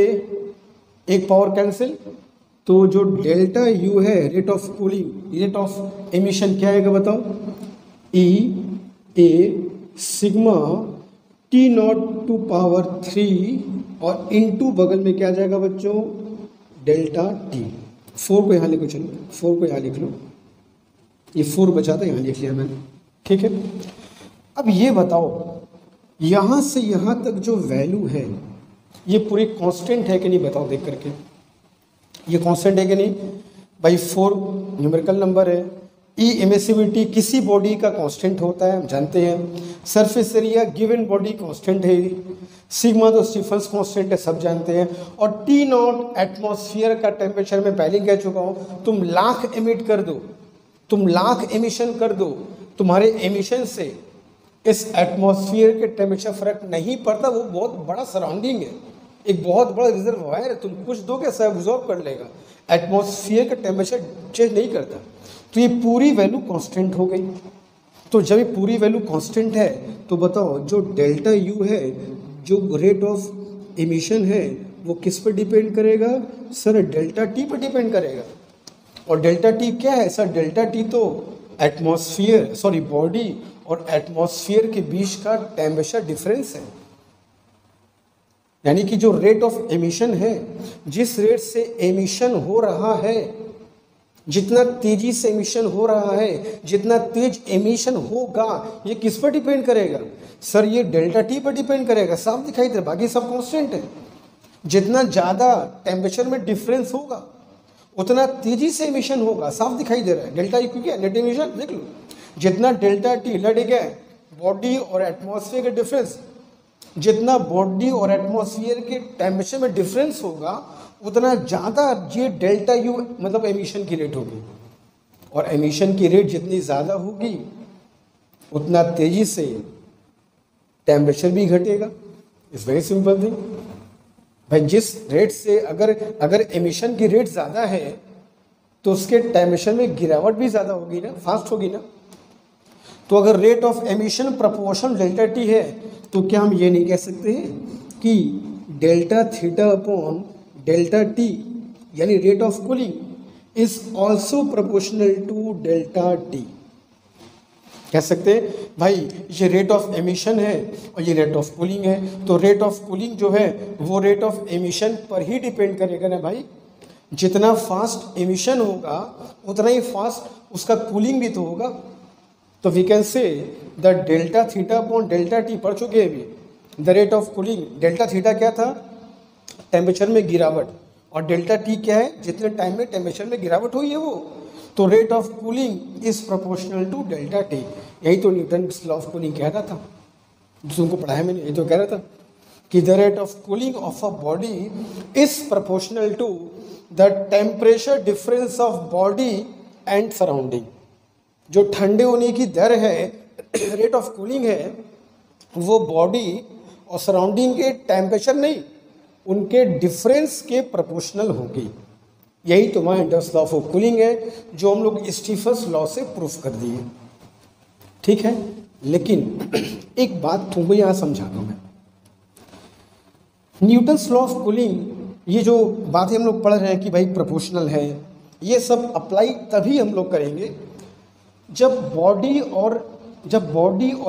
एक पावर कैंसिल, तो जो डेल्टा यू है rate of cooling, rate of emission क्या आएगा बताओ, E A sigma T naught to power 3 और इनटू बगल में क्या जाएगा बच्चों, डेल्टा टी। 4 को यहाँ लिखो, चलो 4 को यहाँ लिख लो, ये 4 बचा था, यहाँ लिख लिया मैंने। ठीक है, अब ये बताओ यहाँ से यहाँ तक जो वैल्यू है ये पूरी कांस्टेंट है कि नहीं, बताओ देख करके। ये कांस्टेंट है कि नहीं भाई, 4 न्यूमेरिकल नंबर है। ई एमिसिविटी किसी बॉडी का कांस्टेंट होता है, हम जानते हैं। Surface area given body constant है। सिग्मा तो स्टीफन्स कांस्टेंट है, सब जानते हैं। और टी नॉट एटमॉस्फेयर का टेम्परेचर, मैं पहले कह चुका हूँ, तुम लाख एमिट कर दो, तुम लाख एमिशन कर दो, तुम्हारे एमिशन से इस एटमॉस्फेयर के टेम्परेचर फर्क नहीं पड़ता। वो बहुत बड़ा सराउंडिंग है, एक बहुत बड़ा रिजर्वायर है, तुम कुछ दो के सब एब्जॉर्ब कर लेगा। एटमॉस्फेयर का टेम्परेचर चेंज नहीं करता, तो ये पूरी वैल्यू कांस्टेंट हो गई। तो जब ये पूरी वैल्यू कांस्टेंट है तो बताओ जो डेल्टा यू है, जो रेट ऑफ एमिशन है, वो किस पर डिपेंड करेगा सर, डेल्टा टी पर डिपेंड करेगा। और डेल्टा टी क्या है सर, डेल्टा टी तो एटमॉस्फेयर सॉरी बॉडी और एटमॉस्फेयर के बीच का टेम्परेचर डिफरेंस है। यानी कि जो रेट ऑफ एमिशन है, जिस रेट से एमिशन हो रहा है, जितना तेजी से एमिशन हो रहा है, जितना तेज एमिशन होगा, ये किस पर डिपेंड करेगा सर, ये डेल्टा टी पर डिपेंड करेगा। साफ दिखाई दे रहा है, बाकी सब कांस्टेंट है। जितना ज़्यादा टेम्परेचर में डिफरेंस होगा उतना तेजी से एमिशन होगा, साफ दिखाई दे रहा है। डेल्टा ई क्योंकि नेट एमिशन देख लो, जितना डेल्टा टी लड़ गया बॉडी और एटमॉस्फेयर के डिफरेंस, जितना बॉडी और एटमॉस्फेयर के टेम्परेचर में डिफरेंस होगा उतना ज़्यादा ये डेल्टा यू मतलब एमिशन की रेट होगी। और एमिशन की रेट जितनी ज़्यादा होगी उतना तेज़ी से टेम्परेचर भी घटेगा। इट्स वेरी सिंपल थिंग भाई। जिस रेट से अगर एमिशन की रेट ज़्यादा है तो उसके टेम्परेचर में गिरावट भी ज़्यादा होगी ना, फास्ट होगी ना। तो अगर rate of emission proportion delta T है तो क्या हम ये नहीं कह सकते हैं कि delta theta upon delta T यानी rate of cooling is also proportional to delta T. कह सकते हैं भाई ये रेट ऑफ एमिशन है और ये रेट ऑफ कूलिंग है, तो रेट ऑफ कूलिंग जो है वो रेट ऑफ एमिशन पर ही डिपेंड करेगा ना भाई। जितना फास्ट एमिशन होगा उतना ही फास्ट उसका कूलिंग भी तो होगा। तो we can say the delta theta upon delta T पढ़ चुके हैं अभी। The rate of cooling, delta theta क्या था, टेम्परेचर में गिरावट, और डेल्टा टी क्या है, जितने टाइम में टेम्परेचर में गिरावट हुई है वो। तो rate of cooling is proportional to delta T. यही तो न्यूटन लॉ ऑफ कूलिंग कह रहा था, तुमको पढ़ाया मैंने, यही तो कह रहा था कि the rate of cooling of a body is proportional to the temperature difference of body and surrounding. जो ठंडे होने की दर है रेट ऑफ कूलिंग है, वो बॉडी और सराउंडिंग के टेम्परेचर नहीं, उनके डिफरेंस के प्रोपोर्शनल होगी। यही तुम्हारा इंडस लॉ ऑफ कूलिंग है जो हम लोग स्टीफन्स लॉ से प्रूफ कर दिए। ठीक है, लेकिन एक बात तुमको यहाँ समझाता हूँ मैं। न्यूटन्स लॉ ऑफ कूलिंग, ये जो बातें हम लोग पढ़ रहे हैं कि भाई प्रोपोर्शनल है, ये सब अप्लाई तभी हम लोग करेंगे जब बॉडी और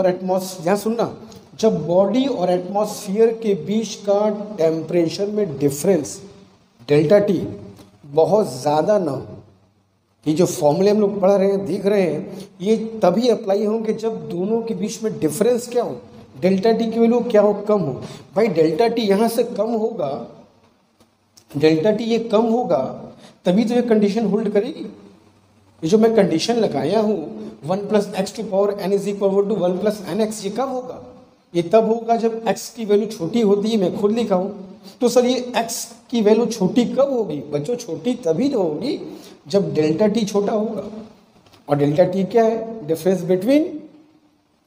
एटमॉस्फेयर, यहाँ सुनना, जब बॉडी और एटमॉस्फेयर के बीच का टेम्परेचर में डिफरेंस डेल्टा टी बहुत ज़्यादा ना हो। ये जो फॉर्मूले हम लोग पढ़ रहे हैं, देख रहे हैं, ये तभी अप्लाई होंगे जब दोनों के बीच में डिफरेंस क्या हो, डेल्टा टी की वैल्यू क्या हो, कम हो। भाई डेल्टा टी यहाँ से कम होगा, डेल्टा टी ये कम होगा, तभी तो ये कंडीशन होल्ड करेगी। ये जो मैं कंडीशन लगाया हूँ 1 + x⁴ n = 1 + nx, ये कब होगा? ये तब होगा जब x की वैल्यू छोटी होती है, मैं खुद लिखा हूँ। तो सर ये x की वैल्यू छोटी कब होगी? बच्चों छोटी तभी तो होगी जब डेल्टा टी छोटा होगा। और डेल्टा टी क्या है? Difference between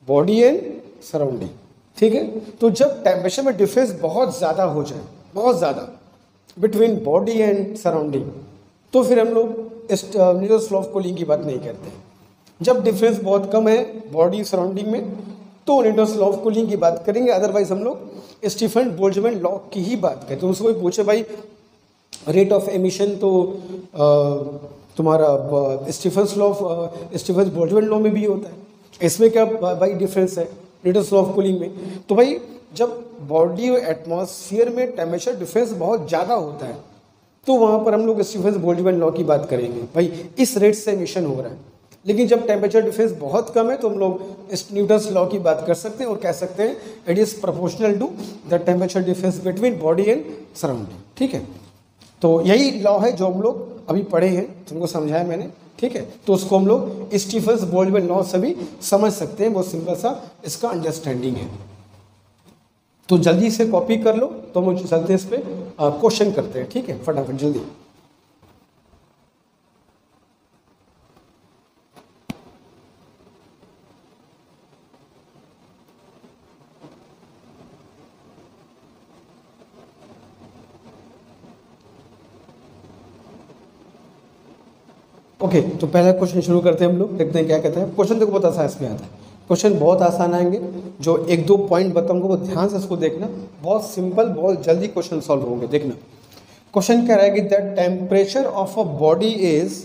body and surrounding, ठीक है। तो जब टेम्परेचर में डिफरेंस बहुत ज़्यादा हो जाए, बहुत ज़्यादा बिटवीन बॉडी एंड सराउंडिंग, तो फिर हम लोग न्यूटन्स लॉ ऑफ कूलिंग की बात नहीं करते। जब डिफरेंस बहुत कम है बॉडी सराउंडिंग में, तो न्यूटन्स लॉ ऑफ कूलिंग की बात करेंगे। अदरवाइज हम लोग स्टीफन बोल्ट्जमैन लॉ की ही बात करें। तो उसको कोई पूछे भाई रेट ऑफ एमिशन, तो तुम्हारा स्टीफन बोल्ट्जमैन लॉ में भी होता है, इसमें क्या भाई डिफरेंस है न्यूटन्स लॉ ऑफ कूलिंग में? तो भाई जब बॉडी और एटमॉस्फेयर में टेम्परेचर डिफरेंस बहुत ज़्यादा होता है, तो वहाँ पर हम लोग स्टीफन बोल्ट्जमैन लॉ की बात करेंगे, भाई इस रेट से एमिशन हो रहा है। लेकिन जब टेम्परेचर डिफरेंस बहुत कम है, तो हम लोग इस न्यूटन्स लॉ की बात कर सकते हैं और कह सकते हैं it is proportional to the temperature difference between body and surrounding, ठीक है। तो यही लॉ है जो हम लोग अभी पढ़े हैं, तुमको समझाया मैंने, ठीक है। तो उसको हम लोग स्टीफन बोल्ट्जमैन लॉ से भी समझ सकते हैं, बहुत सिंपल सा इसका अंडरस्टैंडिंग है। तो जल्दी से कॉपी कर लो, तो हम चलते हैं इस पर क्वेश्चन करते हैं, ठीक है, फटाफट जल्दी। ओके तो पहला क्वेश्चन शुरू करते हैं हम लोग, देखते हैं क्या कहते हैं। क्वेश्चन देखो बहुत आसान इसमें आता है, क्वेश्चन बहुत आसान आएंगे। जो 1-2 पॉइंट बताऊंगा वो ध्यान से इसको देखना, बहुत सिंपल, बहुत जल्दी क्वेश्चन सॉल्व होंगे, देखना। क्वेश्चन कह रहा है कि the temperature of a body is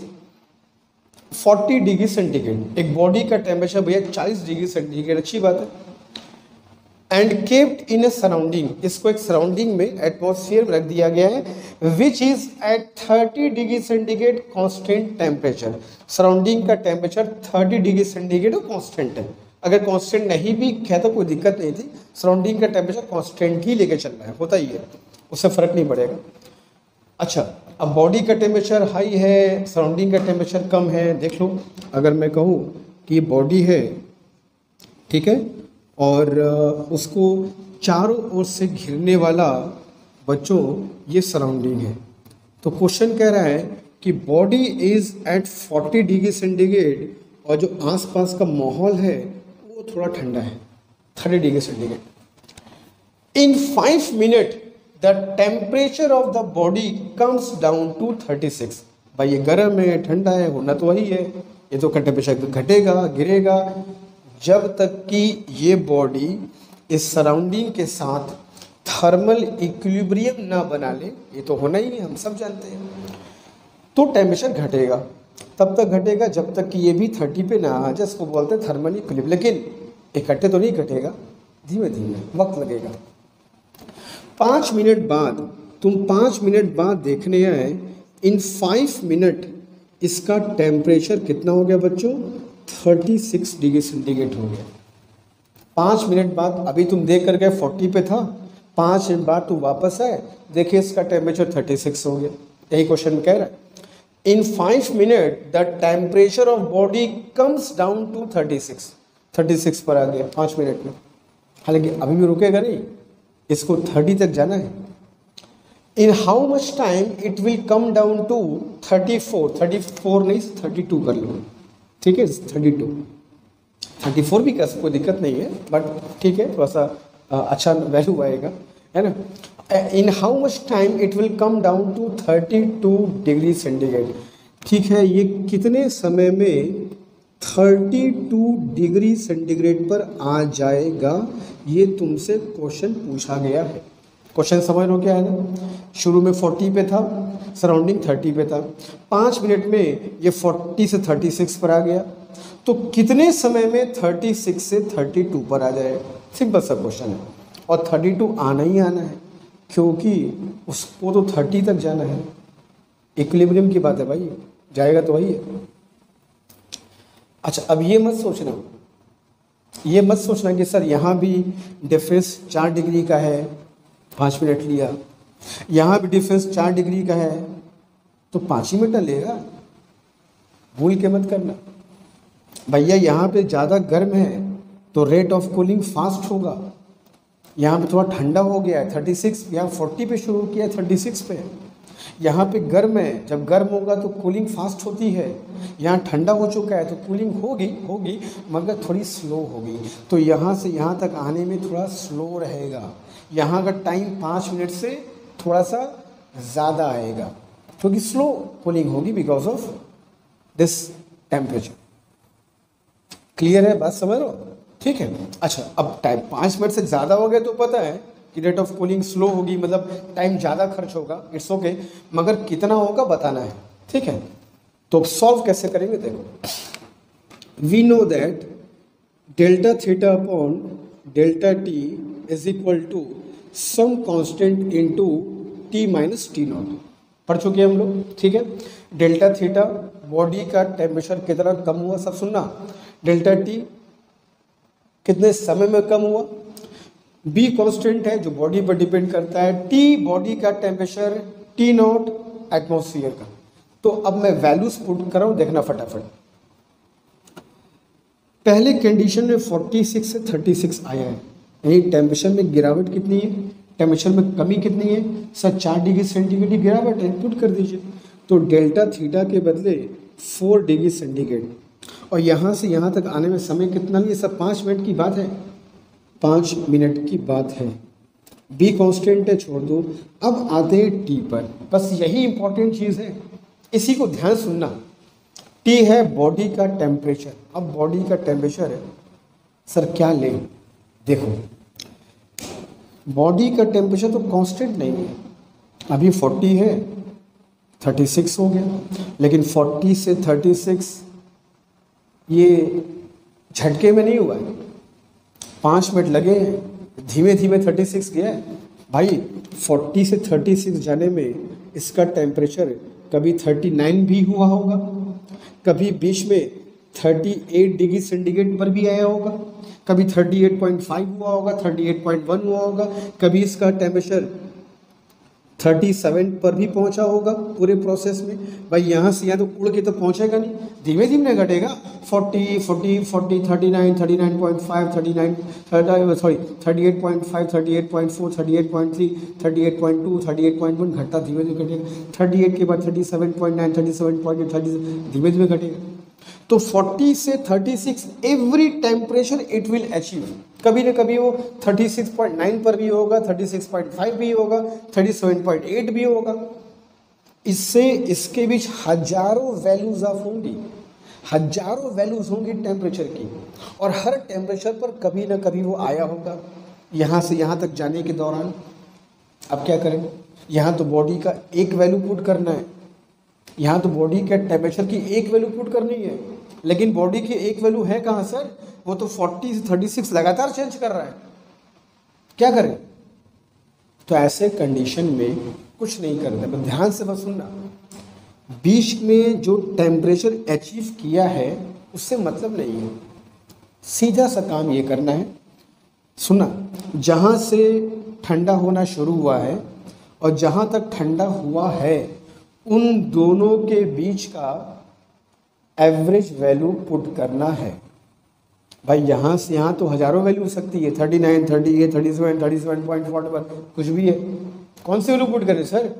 40 degree centigrade. एक बॉडी का टेम्परेचर भैया 40 डिग्री सेंटीग्रेड, अच्छी बात है। And capped in A surrounding, इसको एक सराउंडिंग में एटमॉस्फेयर में रख दिया गया है, which is at 30 degree centigrade constant temperature. Surrounding का टेम्परेचर 30 डिग्री सेंटीग्रेड कॉन्स्टेंट है। अगर कांस्टेंट नहीं भी है तो कोई दिक्कत नहीं थी, सराउंडिंग का टेम्परेचर कांस्टेंट ही लेके चलना है, होता ही है, उससे फर्क नहीं पड़ेगा। अच्छा, अब बॉडी का टेम्परेचर हाई है, सराउंडिंग का टेम्परेचर कम है। देख लो, अगर मैं कहूँ कि ये बॉडी है, ठीक है, और उसको चारों ओर से घिरने वाला बच्चों ये सराउंडिंग है, तो क्वेश्चन कह रहा है कि body is at 40 degree centigrade और जो आसपास का माहौल है वो थोड़ा ठंडा है, 30 degree centigrade. In 5 minute the temperature of the body comes down to 36। भाई ये गर्म है, ठंडा है, होना तो वही है, ये तो टेम्परेचर घटेगा, गिरेगा जब तक कि ये बॉडी इस सराउंडिंग के साथ थर्मल इक्विलिब्रियम ना बना ले। ये तो होना ही है, हम सब जानते हैं। तो टेम्परेचर घटेगा, तब तक घटेगा जब तक कि ये भी 30 पे ना आ जाए, इसको बोलते हैं थर्मल इक्विलिब्रियम। लेकिन इकट्ठे तो नहीं घटेगा, धीमे धीमे वक्त लगेगा। 5 मिनट बाद, तुम 5 मिनट बाद देखने आए, इन 5 मिनट इसका टेम्परेचर कितना हो गया बच्चों? 36 डिग्री सेंटीग्रेड हो गया। 5 मिनट बाद, अभी तुम देख कर गए 40 पे था, 5 मिनट बाद तुम वापस आए, देखिए इसका टेम्परेचर 36 हो गया। यही क्वेश्चन कह रहा है, in 5 minute the temperature of body comes down to 36 पर आ गया 5 मिनट में। हालांकि अभी भी रुकेगा नहीं, इसको 30 तक जाना है। In how much time it will come down to 34 नहीं 32 कर लो, ठीक है, 34 भी कर, कोई दिक्कत नहीं है, बट ठीक है, थोड़ा सा अच्छा वैल्यू आएगा, है ना। In how much time it will come down to 32 degree centigrade. ठीक है, ये कितने समय में 32 डिग्री सेंटीग्रेड पर आ जाएगा। ये तुमसे क्वेश्चन पूछा गया है। क्वेश्चन समझ लो क्या है ना, शुरू में 40 पे था, सराउंडिंग 30 पे था, 5 मिनट में ये 40 से 36 पर आ गया, तो कितने समय में 36 से 32 पर आ जाएगा। सिंपल सा क्वेश्चन है, और 32 आना ही आना है, क्योंकि उसको तो 30 तक जाना है। इक्विलिब्रियम की बात है भाई, जाएगा तो वही है। अच्छा, अब ये मत सोचना कि सर यहाँ भी डिफरेंस 4 डिग्री का है, 5 मिनट लिया, यहाँ भी डिफरेंस 4 डिग्री का है तो 5 ही मिनट लेगा। भूल के मत करना भैया, यहाँ पे ज़्यादा गर्म है तो रेट ऑफ कूलिंग फास्ट होगा, यहाँ पे थोड़ा ठंडा हो गया है 36, यहाँ 40 पे शुरू किया है 36 पे, यहाँ पे गर्म है, जब गर्म होगा तो कूलिंग फास्ट होती है, यहाँ ठंडा हो चुका है तो कूलिंग होगी मगर थोड़ी स्लो होगी, तो यहाँ से यहाँ तक आने में थोड़ा स्लो रहेगा। यहाँ का टाइम 5 मिनट से थोड़ा सा ज़्यादा आएगा, क्योंकि स्लो कूलिंग होगी because of this temperature. Clear है बात, समझ लो, ठीक है। अच्छा, अब टाइम 5 मिनट से ज़्यादा हो गया तो पता है कि रेट ऑफ कूलिंग स्लो होगी, मतलब टाइम ज़्यादा खर्च होगा, इट्स ओके, मगर कितना होगा बताना है, ठीक है। तो सॉल्व कैसे करेंगे, देखो, we know that delta theta upon delta T is equal to some constant into T minus T naught, पढ़ चुके हैं हम लोग, ठीक है। डेल्टा थीटा बॉडी का टेम्परेचर कितना कम हुआ, सब सुनना, डेल्टा टी कितने समय में कम हुआ, बी कांस्टेंट है जो बॉडी पर डिपेंड करता है, टी बॉडी का टेम्परेचर, टी नॉट एटमॉस्फेयर का। तो अब मैं वैल्यूज पुट कर रहा हूं, देखना फटाफट। पहले कंडीशन में 46 से 36 आया है, यानी टेम्परेचर में गिरावट कितनी है, टेम्परेचर में कमी कितनी है, सर 4 डिग्री सेंटीग्रेड की गिरावट है, पुट कर दीजिए। तो डेल्टा थीटा के बदले 4 डिग्री सेंटीग्रेड, और यहाँ से यहाँ तक आने में समय कितना लिए, सब 5 मिनट की बात है, 5 मिनट की बात है। बी कांस्टेंट है, छोड़ दो। अब आते हैं टी पर, बस यही इंपॉर्टेंट चीज़ है, इसी को ध्यान सुनना। टी है बॉडी का टेम्परेचर। अब बॉडी का टेम्परेचर है सर क्या लें, देखो बॉडी का टेम्परेचर तो कांस्टेंट नहीं है, अभी 40 है, 36 हो गया, लेकिन 40 से 36 ये झटके में नहीं हुआ है, 5 मिनट लगे हैं, धीमे धीमे 36 गया है भाई। 40 से 36 जाने में इसका टेम्परेचर कभी 39 भी हुआ होगा, कभी बीच में 38 डिग्री सेंटीग्रेड पर भी आया होगा, कभी 38.5 हुआ होगा, 38.1 हुआ होगा, कभी इसका टेम्परेचर 37 पर भी पहुंचा होगा पूरे प्रोसेस में। भाई यहाँ से यहाँ तो उड़ के तो पहुंचेगा नहीं, धीमे धीमे घटेगा, 40, 40, 40, 39, 39.5, 38.5, 38.4, 38.3, 38.2, 38.1 घटता धीमे धीमे घटेगा, 38 के बाद 37.9, 37.8, 30 धीमे धीमे घटेगा। तो 40 से 36 every temperature it will achieve, कभी ना कभी वो 36.9 पर भी होगा, 36.5 भी होगा, 37.8 भी होगा। इससे इसके बीच हजारों वैल्यूज ऑफ होंगी, हजारों वैल्यूज होंगी टेम्परेचर की, और हर टेम्परेचर पर कभी ना कभी वो आया होगा यहाँ से यहाँ तक जाने के दौरान। अब क्या करें, यहाँ तो बॉडी का एक वैल्यू पुट करना है, यहाँ तो बॉडी के टेम्परेचर की एक वैल्यू पुट करनी है, लेकिन बॉडी की एक वैल्यू है कहाँ सर, वो तो 40 से 36 लगातार चेंज कर रहा है, क्या करें। तो ऐसे कंडीशन में कुछ नहीं करना, पर ध्यान से बस सुनना, बीच में जो टेम्परेचर अचीव किया है उससे मतलब नहीं है, सीधा सा काम ये करना है, सुना, जहाँ से ठंडा होना शुरू हुआ है और जहाँ तक ठंडा हुआ है उन दोनों के बीच का एवरेज वैल्यू पुट करना है। भाई यहाँ से यहाँ तो हजारों वैल्यू हो सकती है, 39, 38, 37, 37.4 कुछ भी है, कौन सी वैल्यू पुट करें सर,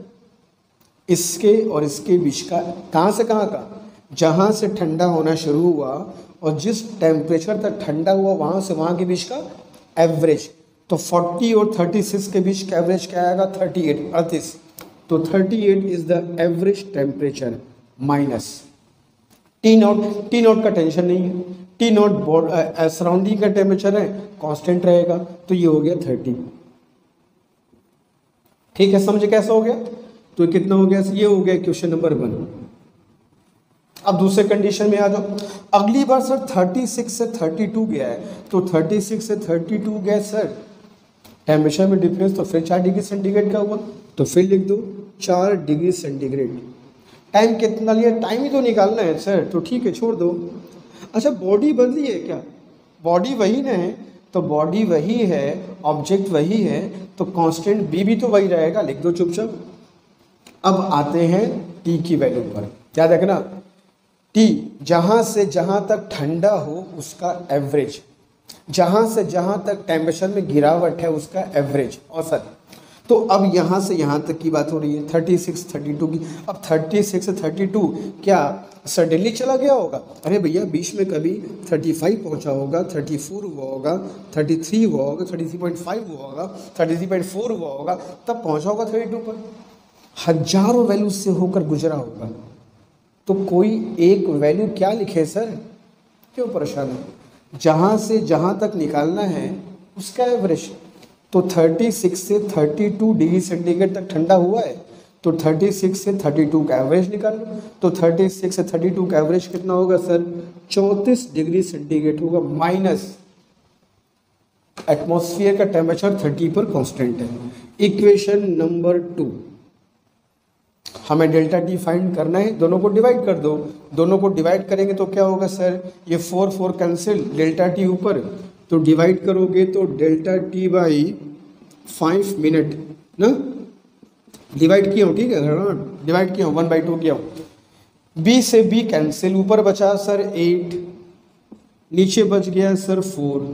इसके और इसके बीच का, कहाँ से कहाँ का, जहाँ से ठंडा होना शुरू हुआ और जिस टेम्परेचर तक ठंडा हुआ वहाँ से वहाँ के बीच का एवरेज। तो 40 और 36 के बीच का एवरेज क्या आएगा, 38। तो 38 is the average temperature minus T not का टेंशन नहीं है, टी नॉट सराउंडिंग का टेम्परेचर है, कांस्टेंट रहेगा, तो ये हो गया 30। ठीक है, समझे कैसा हो गया? तो कितना हो गया? ये हो गया क्वेश्चन नंबर 1। अब दूसरे कंडीशन में आ जाओ। अगली बार सर 36 से 32 गया है, तो 36 से 32 गया सर, टेम्परेचर में डिफरेंस तो फिर 4 डिग्री सेंटीग्रेड का हुआ, तो फिर लिख दो 4 डिग्री सेंटीग्रेड। टाइम कितना लिया? टाइम ही तो निकालना है सर, तो ठीक है छोड़ दो। अच्छा, बॉडी बदली है क्या? बॉडी वही ना है, तो बॉडी वही है, ऑब्जेक्ट वही है, तो कांस्टेंट बी भी तो वही रहेगा, लिख दो चुपचाप। अब आते हैं टी की वैल्यू पर, याद रखना टी जहां से जहां तक ठंडा हो उसका एवरेज, जहां से जहां तक टेम्परेचर में गिरावट है उसका एवरेज, औसत। तो अब यहाँ से यहाँ तक की बात हो रही है 36 32 की। अब 36 से 32 क्या सडनली चला गया होगा? अरे भैया बीच में कभी 35 पहुँचा होगा, 34 हुआ होगा, 33 हुआ होगा, 33.5 हुआ होगा, 33.4 हुआ होगा, तब पहुँचा होगा 32 पर। हजारों वैल्यू से होकर गुजरा होगा, तो कोई एक वैल्यू क्या लिखे सर? क्यों परेशान है? जहाँ से जहाँ तक निकालना है उसका एवरेज। तो 36 से 32 डिग्री सेंटीग्रेड तक ठंडा हुआ है, तो 36 से 32 का एवरेज निकाल लो। तो 36 से 32 का एवरेज कितना होगा सर? 34 डिग्री सेंटीग्रेड होगा, माइनस एटमॉस्फेयर का टेम्परेचर 30 पर कांस्टेंट है। इक्वेशन नंबर 2, हमें डेल्टा टी फाइंड करना है, दोनों को डिवाइड कर दो। दोनों को डिवाइड करेंगे तो क्या होगा सर? ये 4 4 कैंसिल, डेल्टा टी ऊपर, तो डिवाइड करोगे तो डेल्टा टी बाई 5 मिनट ना, डिवाइड किया हूँ, ठीक है, डिवाइड किया हूँ, 1/2 किया हूँ। बी से बी कैंसिल, ऊपर बचा सर 8, नीचे बच गया सर 4,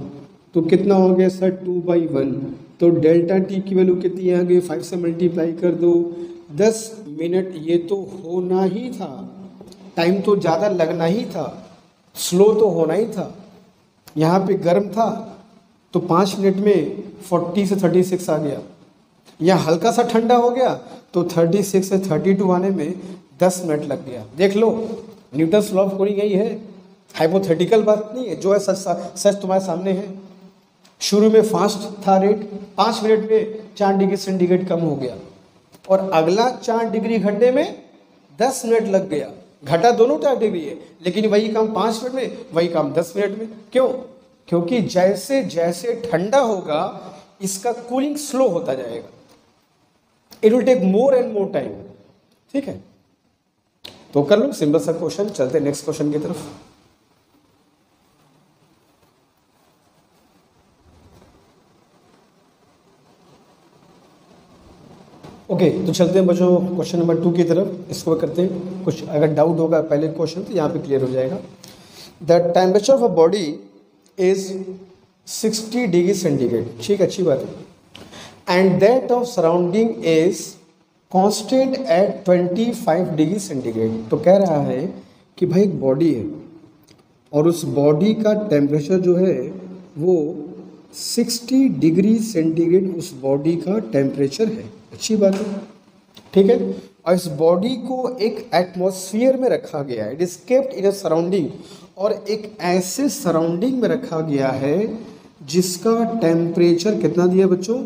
तो कितना हो गया सर? 2/1। तो डेल्टा टी की वैल्यू कितनी आ गई? 5 से मल्टीप्लाई कर दो, 10 मिनट। ये तो होना ही था, टाइम तो ज़्यादा लगना ही था, स्लो तो होना ही था। यहाँ पे गर्म था तो 5 मिनट में 40 से 36 आ गया। यहाँ हल्का सा ठंडा हो गया तो 36 से 32 आने में 10 मिनट लग गया। देख लो, न्यूटन्स लॉ ऑफ कूलिंग यही है, हाइपोथेटिकल बात नहीं है, जो है सच सच तुम्हारे सामने है। शुरू में फास्ट था रेट, 5 मिनट में 4 डिग्री सेंटीग्रेड कम हो गया, और अगला 4 डिग्री घटने में 10 मिनट लग गया। घटा दोनों 4 डिग्री है, लेकिन वही काम 5 मिनट में, वही काम 10 मिनट में। क्यों? क्योंकि जैसे जैसे ठंडा होगा इसका कूलिंग स्लो होता जाएगा, it will take more and more time. ठीक है, तो कर लो सिंपल सा क्वेश्चन। चलते नेक्स्ट क्वेश्चन की तरफ। ओके, तो चलते हैं बच्चों क्वेश्चन नंबर 2 की तरफ। इसको करते हैं, कुछ अगर डाउट होगा पहले क्वेश्चन तो यहाँ पे क्लियर हो जाएगा। The temperature of a body is 60 degree centigrade, ठीक, अच्छी बात है, and that of surrounding is constant eight 25 degree centigrade. तो कह रहा है कि भाई एक बॉडी है और उस बॉडी का टेम्परेचर जो है वो 60 डिग्री सेंटीग्रेड उस बॉडी का टेम्परेचर है, अच्छी बात है, ठीक है। और इस बॉडी को एक एटमॉस्फेयर में रखा गया है, it is kept in a surrounding, और एक ऐसे सराउंडिंग में रखा गया है जिसका टेम्परेचर कितना दिया बच्चों?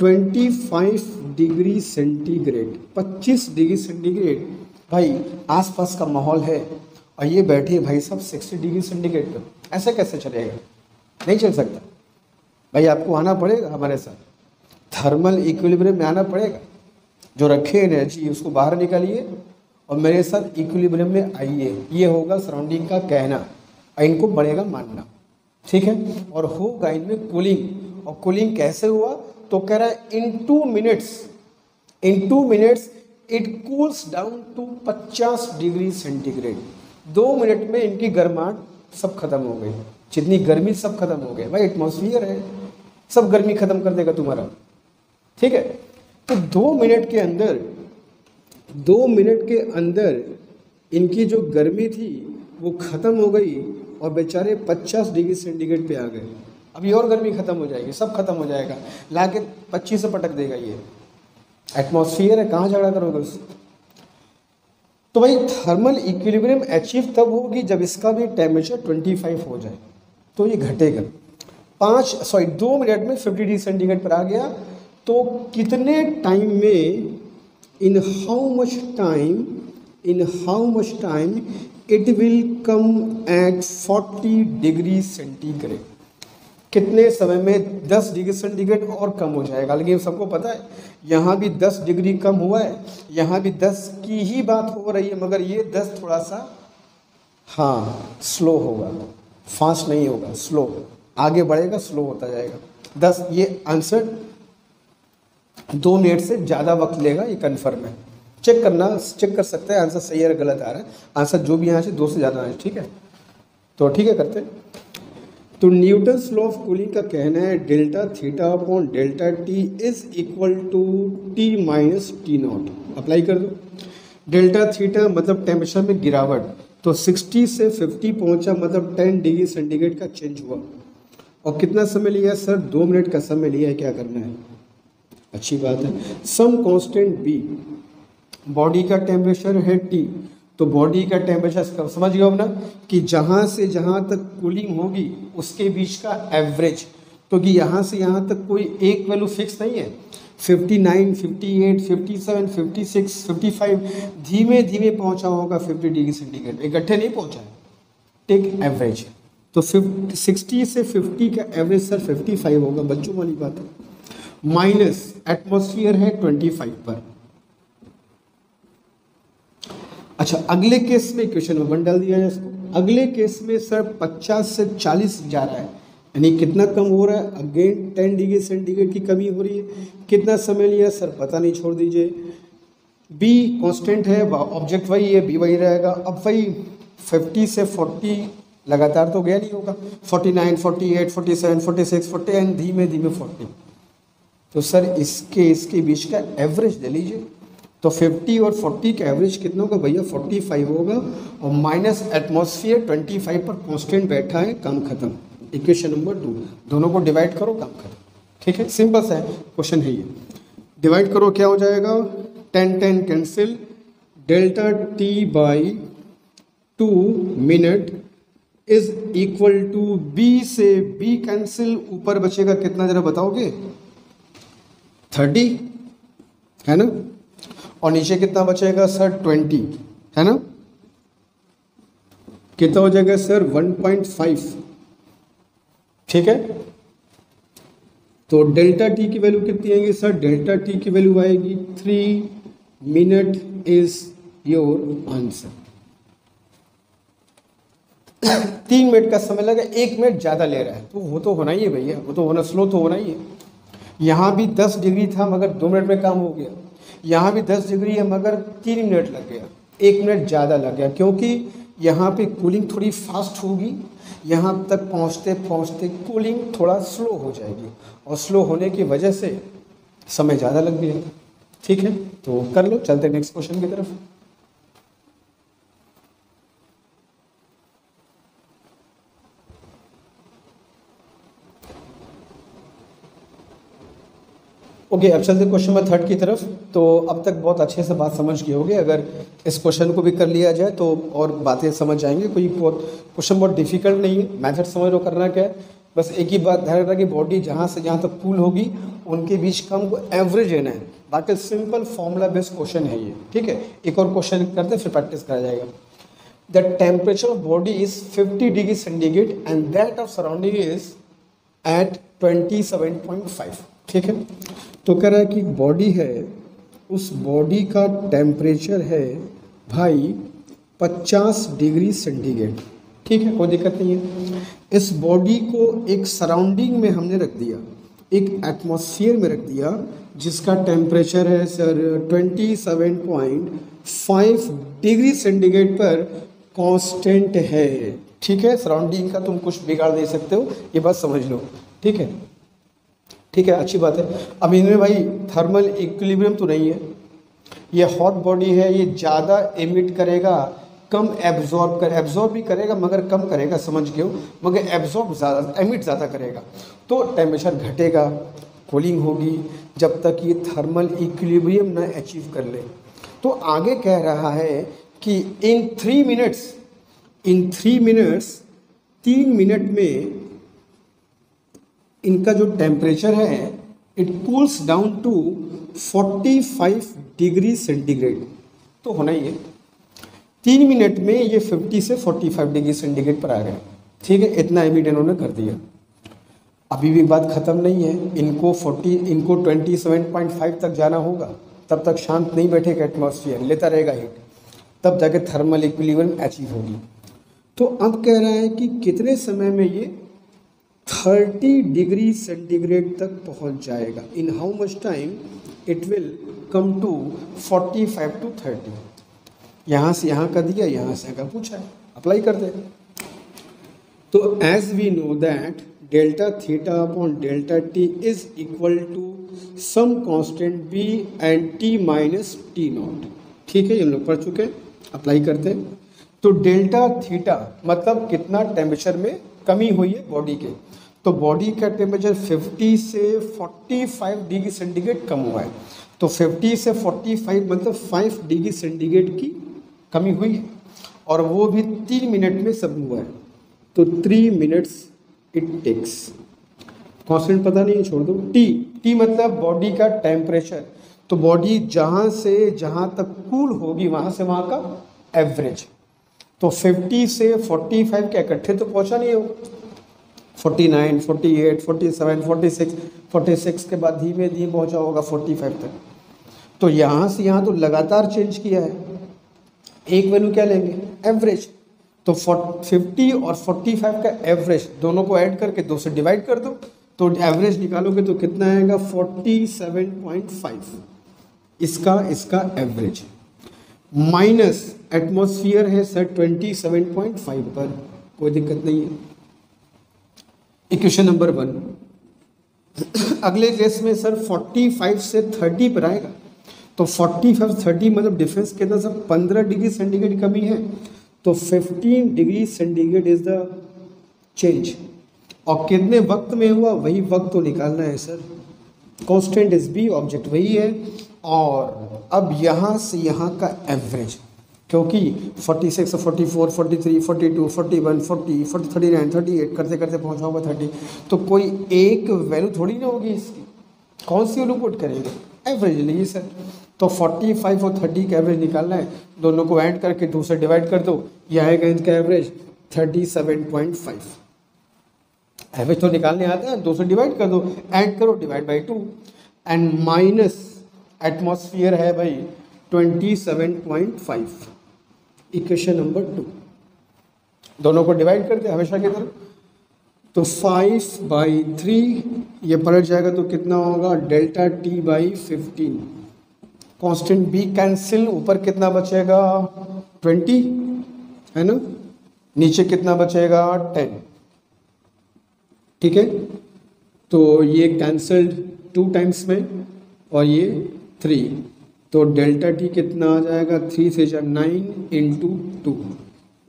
25 डिग्री सेंटीग्रेड, 25 डिग्री सेंटीग्रेड। भाई आसपास का माहौल है और ये बैठे भाई सब 60 डिग्री सेंटीग्रेड पर, ऐसे कैसे चलेगा? नहीं चल सकता भाई, आपको आना पड़ेगा हमारे साथ, थर्मल इक्विलिब्रियम में आना पड़ेगा। जो रखे एनर्जी उसको बाहर निकालिए और मेरे साथ इक्विलिब्रियम में आइए, ये होगा सराउंडिंग का कहना और इनको बढ़ेगा मानना, ठीक है। और होगा इनमें कूलिंग, और कूलिंग कैसे हुआ? तो कह रहा है in 2 minutes it cools down to 50 degree centigrade. 2 minute में इनकी गर्माहट सब खत्म हो गई, जितनी गर्मी सब खत्म हो गई। भाई एटमॉस्फेयर है, सब गर्मी खत्म कर देगा तुम्हारा, ठीक है। तो 2 मिनट के अंदर इनकी जो गर्मी थी वो खत्म हो गई और बेचारे 50 डिग्री सेंटीग्रेड पे आ गए। अभी और गर्मी खत्म हो जाएगी, सब खत्म हो जाएगा, लाके 25 से पटक देगा। ये एटमॉस्फेयर है, कहाँ झगड़ा करोगे उससे? तो भाई थर्मल इक्विलिब्रियम अचीव तब होगी जब इसका भी टेम्परेचर 25 हो जाए, तो ये घटेगा। 2 मिनट में 50 डिग्री सेंटीग्रेड पर आ गया, तो कितने टाइम में, in how much time it will come at 40 degree centigrade, कितने समय में 10 डिग्री सेंटीग्रेड और कम हो जाएगा। लेकिन सबको पता है यहाँ भी 10 डिग्री कम हुआ है, यहाँ भी 10 की ही बात हो रही है, मगर ये 10 थोड़ा सा स्लो होगा, फास्ट नहीं होगा, स्लो आगे बढ़ेगा, स्लो होता जाएगा। 10 ये आंसर 2 मिनट से ज़्यादा वक्त लेगा, ये कन्फर्म है। चेक कर सकते हैं आंसर सही है या गलत आ रहा है। आंसर जो भी यहाँ से 2 से ज़्यादा है, ठीक है। तो ठीक है, करते हैं। तो न्यूटन्स लॉ ऑफ कूलिंग का कहना है delta theta upon delta T is equal to T minus T naught. Apply कर दो। डेल्टा थीटा मतलब टेम्परेचर में गिरावट, तो 60 से 50 पहुंचा, मतलब 10 डिग्री सेंटीग्रेड का चेंज हुआ। और कितना समय लिया सर? 2 मिनट का समय लिया है। क्या करना है? अच्छी बात है। सम कांस्टेंट बी, बॉडी का टेम्परेचर है टी, तो बॉडी का टेम्परेचर समझ गए हो ना कि जहाँ से जहाँ तक कूलिंग होगी उसके बीच का एवरेज, क्योंकि यहाँ से यहाँ तक कोई एक वैल्यू फिक्स नहीं है। 59, 58, 57, 56, 55 धीमे धीमे पहुँचा होगा 50 डिग्री सेंटीग्रेड, इकट्ठे नहीं पहुँचा है। टेक एवरेज, तो 60 से 50 का एवरेज सर 55 होगा, बच्चों वाली बात है। माइनस एटमॉस्फेयर है 25 पर। अच्छा, अगले केस में इक्वेशन में 1 डाल दिया है इसको। अगले केस में सर 50 से 40 जा रहा है, यानी कितना कम हो रहा है? अगेन 10 डिग्री सेंटीग्रेड की कमी हो रही है। कितना समय लिया सर? पता नहीं, छोड़ दीजिए। बी कांस्टेंट है, ऑब्जेक्ट वही है, बी वही रहेगा। अब वही 50 से 40 लगातार तो गया नहीं होगा, 49, 48, 47, 46, 40 धीमे धीमे 40। तो सर इसके बीच का एवरेज ले लीजिए। तो 50 और 40 का एवरेज कितना होगा भैया? 45 होगा। और माइनस एटमॉस्फेयर 25 पर कांस्टेंट बैठा है, काम खत्म। इक्वेशन नंबर 2, दोनों को डिवाइड करो, काम खत्म। ठीक है, सिंपल सा क्वेश्चन है ये। डिवाइड करो, क्या हो जाएगा? 10 cancel, delta T by 2 minute is equal to B से बी कैंसिल, ऊपर बचेगा कितना जरा बताओगे? 30 है ना, और नीचे कितना बचेगा सर? 20 है ना। कितना हो जाएगा सर? 1.5। ठीक है, तो डेल्टा टी की वैल्यू कितनी आएगी सर? डेल्टा टी की वैल्यू आएगी 3 minute is your answer. 3 minute का समय लगा, 1 मिनट ज्यादा ले रहा है, तो वो तो होना ही है भैया, वो तो होना, स्लो तो होना ही है। यहाँ भी 10 डिग्री था मगर 2 मिनट में काम हो गया। यहाँ भी 10 डिग्री है मगर 3 मिनट लग गया, 1 मिनट ज़्यादा लग गया, क्योंकि यहाँ पे कूलिंग थोड़ी फास्ट होगी, यहाँ तक पहुँचते पहुँचते कूलिंग थोड़ा स्लो हो जाएगी, और स्लो होने की वजह से समय ज़्यादा लग गया। ठीक है, तो कर लो, चलते नेक्स्ट क्वेश्चन की तरफ। ओके, अब चलते क्वेश्चन नंबर 3 की तरफ। तो अब तक बहुत अच्छे से बात समझ गए होंगे, अगर इस क्वेश्चन को भी कर लिया जाए तो और बातें समझ जाएंगे। कोई क्वेश्चन बहुत डिफिकल्ट नहीं है, मेथड समझ लो करना क्या है। बस एक ही बात ध्यान रखना कि बॉडी जहाँ से जहाँ तक कूल होगी उनके बीच का हमको एवरेज लेना है। बाकी सिंपल फॉर्मूला बेस्ड क्वेश्चन है ये। ठीक है, एक और क्वेश्चन करते फिर प्रैक्टिस करा जाएगा। The temperature of body is 50 degree centigrade and that of surrounding is at 27.5। ठीक है, तो कह रहा है कि बॉडी है, उस बॉडी का टेम्परेचर है भाई 50 डिग्री सेंटीग्रेड। ठीक है, कोई दिक्कत नहीं है। इस बॉडी को एक सराउंडिंग में हमने रख दिया, एक एटमॉस्फेयर में रख दिया, जिसका टेम्परेचर है सर 27.5 डिग्री सेंटीग्रेड पर कांस्टेंट है। ठीक है, सराउंडिंग का तुम कुछ बिगाड़ दे सकते हो, ये बात समझ लो। ठीक है, ठीक है, अच्छी बात है। अब इनमें भाई थर्मल इक्विलिब्रियम तो नहीं है, ये हॉट बॉडी है, ये ज़्यादा एमिट करेगा, कम एब्जॉर्ब भी करेगा मगर कम करेगा, समझ गए हो, मगर एब्जॉर्ब ज़्यादा, एमिट ज़्यादा करेगा, तो टेम्परेचर घटेगा, कूलिंग होगी, जब तक ये थर्मल इक्विलिब्रियम ना अचीव कर ले। तो आगे कह रहा है कि इन 3 मिनट्स 3 मिनट में इनका जो टेम्परेचर है it cools down to 45 degree centigrade. तो होना ही है 3 मिनट में ये 50 से 45 डिग्री सेंटीग्रेड पर आ गए। ठीक है, इतना एमिट इन्होंने कर दिया। अभी भी बात ख़त्म नहीं है, इनको 27.5 तक जाना होगा, तब तक शांत नहीं बैठेगा एटमॉस्फेयर, लेता रहेगा हीट, तब जाके थर्मल इक्विलिब्रियम अचीव होगी। तो अब कह रहा है कि कितने समय में ये 30 डिग्री सेंटीग्रेड तक पहुंच जाएगा। In how much time it will come to 45 to 30। यहाँ से यहाँ का दिया, यहाँ से का पूछा है, अप्लाई कर दे। तो as we know that delta theta upon delta T is equal to some constant B and T minus T naught. ठीक है, ये हम लोग पढ़ चुके हैं, अप्लाई करते हैं। तो डेल्टा थीटा मतलब कितना टेम्परेचर में कमी हुई है बॉडी के। तो बॉडी का टेम्परेचर 50 से 45 डिग्री सेंटीग्रेड कम हुआ है। तो 50 से 45 मतलब 5 डिग्री सेंटीग्रेड की कमी हुई है, और वो भी 3 मिनट में सब हुआ है। तो 3 मिनट्स इट टेक्स। कॉन्स्टेंट पता नहीं, छोड़ दो। टी मतलब बॉडी का टेम्परेचर। तो बॉडी जहाँ से जहाँ तक कूल होगी वहाँ से वहाँ का एवरेज। तो 50 से 45 के इकट्ठे तो पहुँचा नहीं हो, 49, 48, 47, 46 के बाद धीमे धीमे पहुँचा होगा 45 तक। तो यहाँ से यहाँ तो लगातार चेंज किया है। एक वैल्यू क्या लेंगे, एवरेज। तो 50 और 45 का एवरेज दोनों को ऐड करके 2 से डिवाइड कर दो, तो एवरेज निकालोगे तो कितना आएगा 47.5। इसका एवरेज माइनस एटमॉस्फेयर है सर 27.5 पर, कोई दिक्कत नहीं है। Equation number 1। अगले केस में सर 45 से 30 पर आएगा। तो 45 30 मतलब डिफरेंस कितना सर, 15 डिग्री सेंटीग्रेड कमी है। तो 15 degree centigrade is the change. और कितने वक्त में हुआ, वही वक्त तो निकालना है sir. Constant is B, object वही है। और अब यहाँ से यहाँ का एवरेज, क्योंकि 46 से 44, 43, 42, 41, 40, 39, 38 करते करते पहुँचा होगा 30। तो कोई एक वैल्यू थोड़ी ना होगी इसकी, कौन सी वैल्यू पुट करेंगे, एवरेज लीजिए सर। तो 45 और 30 का एवरेज निकालना है, दोनों को ऐड करके 2 से डिवाइड कर दो, यह आएगा इनका एवरेज 37.5। एवरेज तो निकालने आता है, 2 से डिवाइड कर दो, ऐड करो, divide by 2 and minus atmosphere है भाई 27.5। इक्वेशन नंबर 2, दोनों को डिवाइड करते हमेशा की तरह। तो 5/3 ये पलट जाएगा तो कितना होगा, delta T by 15। Constant B cancel, ऊपर कितना बचेगा 20 है ना, नीचे कितना बचेगा 10। ठीक है, तो ये कैंसल्ड 2 टाइम्स में और ये 3, तो डेल्टा टी कितना आ जाएगा, 3 से 9 इंटू 2।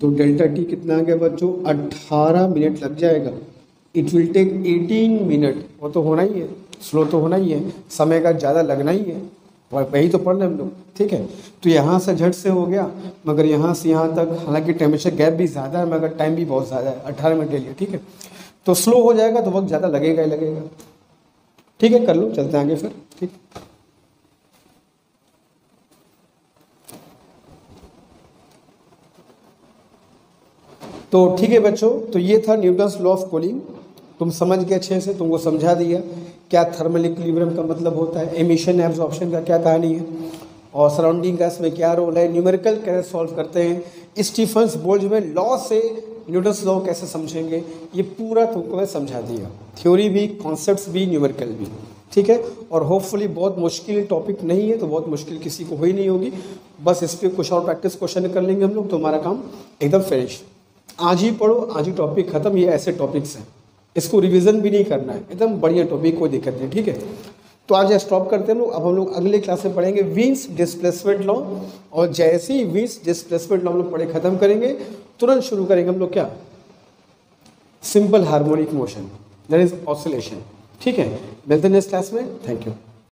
तो डेल्टा टी कितना आ गया बच्चों, 18 मिनट लग जाएगा। It will take 18 minute. वो तो होना ही है, स्लो तो होना ही है, समय का ज़्यादा लगना ही है, और वही तो पढ़ रहे हम लोग। ठीक है, तो यहाँ से झट से हो गया, मगर यहाँ से यहाँ तक हालांकि टेम्परेचर गैप भी ज़्यादा है, मगर टाइम भी बहुत ज़्यादा है, 18 मिनट ले लिया। ठीक है, तो स्लो हो जाएगा तो वक्त ज़्यादा लगेगा ही लगेगा। ठीक है, कर लो, चलते हैं आगे फिर। ठीक, तो ठीक है बच्चों, तो ये था न्यूटन्स लॉ ऑफ कूलिंग। तुम समझ गए अच्छे से, तुमको समझा दिया क्या थर्मल इक्विलिब्रियम का मतलब होता है, एमिशन एब्जॉर्प्शन का क्या कहानी है, और सराउंडिंग गैस में क्या रोल है, न्यूमेरिकल कैसे सॉल्व करते हैं, स्टीफन्स बोल्ट्जमैन लॉ से न्यूटन्स लॉ कैसे समझेंगे, ये पूरा तुमको मैं समझा दिया। थ्योरी भी, कॉन्सेप्ट्स भी, न्यूमेरिकल भी। ठीक है, और होपफुली बहुत मुश्किल टॉपिक नहीं है, तो बहुत मुश्किल किसी को हुई नहीं होगी। बस इस पर कुछ और प्रैक्टिस क्वेश्चन कर लेंगे हम लोग, तो हमारा काम एकदम फिनिश। आज ही पढ़ो, आज ही टॉपिक खत्म। ये ऐसे टॉपिक्स हैं, इसको रिवीजन भी नहीं करना है, एकदम बढ़िया टॉपिक, कोई दिक्कत नहीं। ठीक है, तो आज स्टॉप करते हैं लोग। अब हम लोग अगले क्लास में पढ़ेंगे वीन्स डिस्प्लेसमेंट लॉ, और जैसे ही वीन्स डिस्प्लेसमेंट लॉ हम लोग पढ़े खत्म करेंगे, तुरंत शुरू करेंगे हम लोग क्या, simple harmonic motion, that is oscillation. ठीक है, मिलते हैं नेक्स्ट क्लास में। Thank you.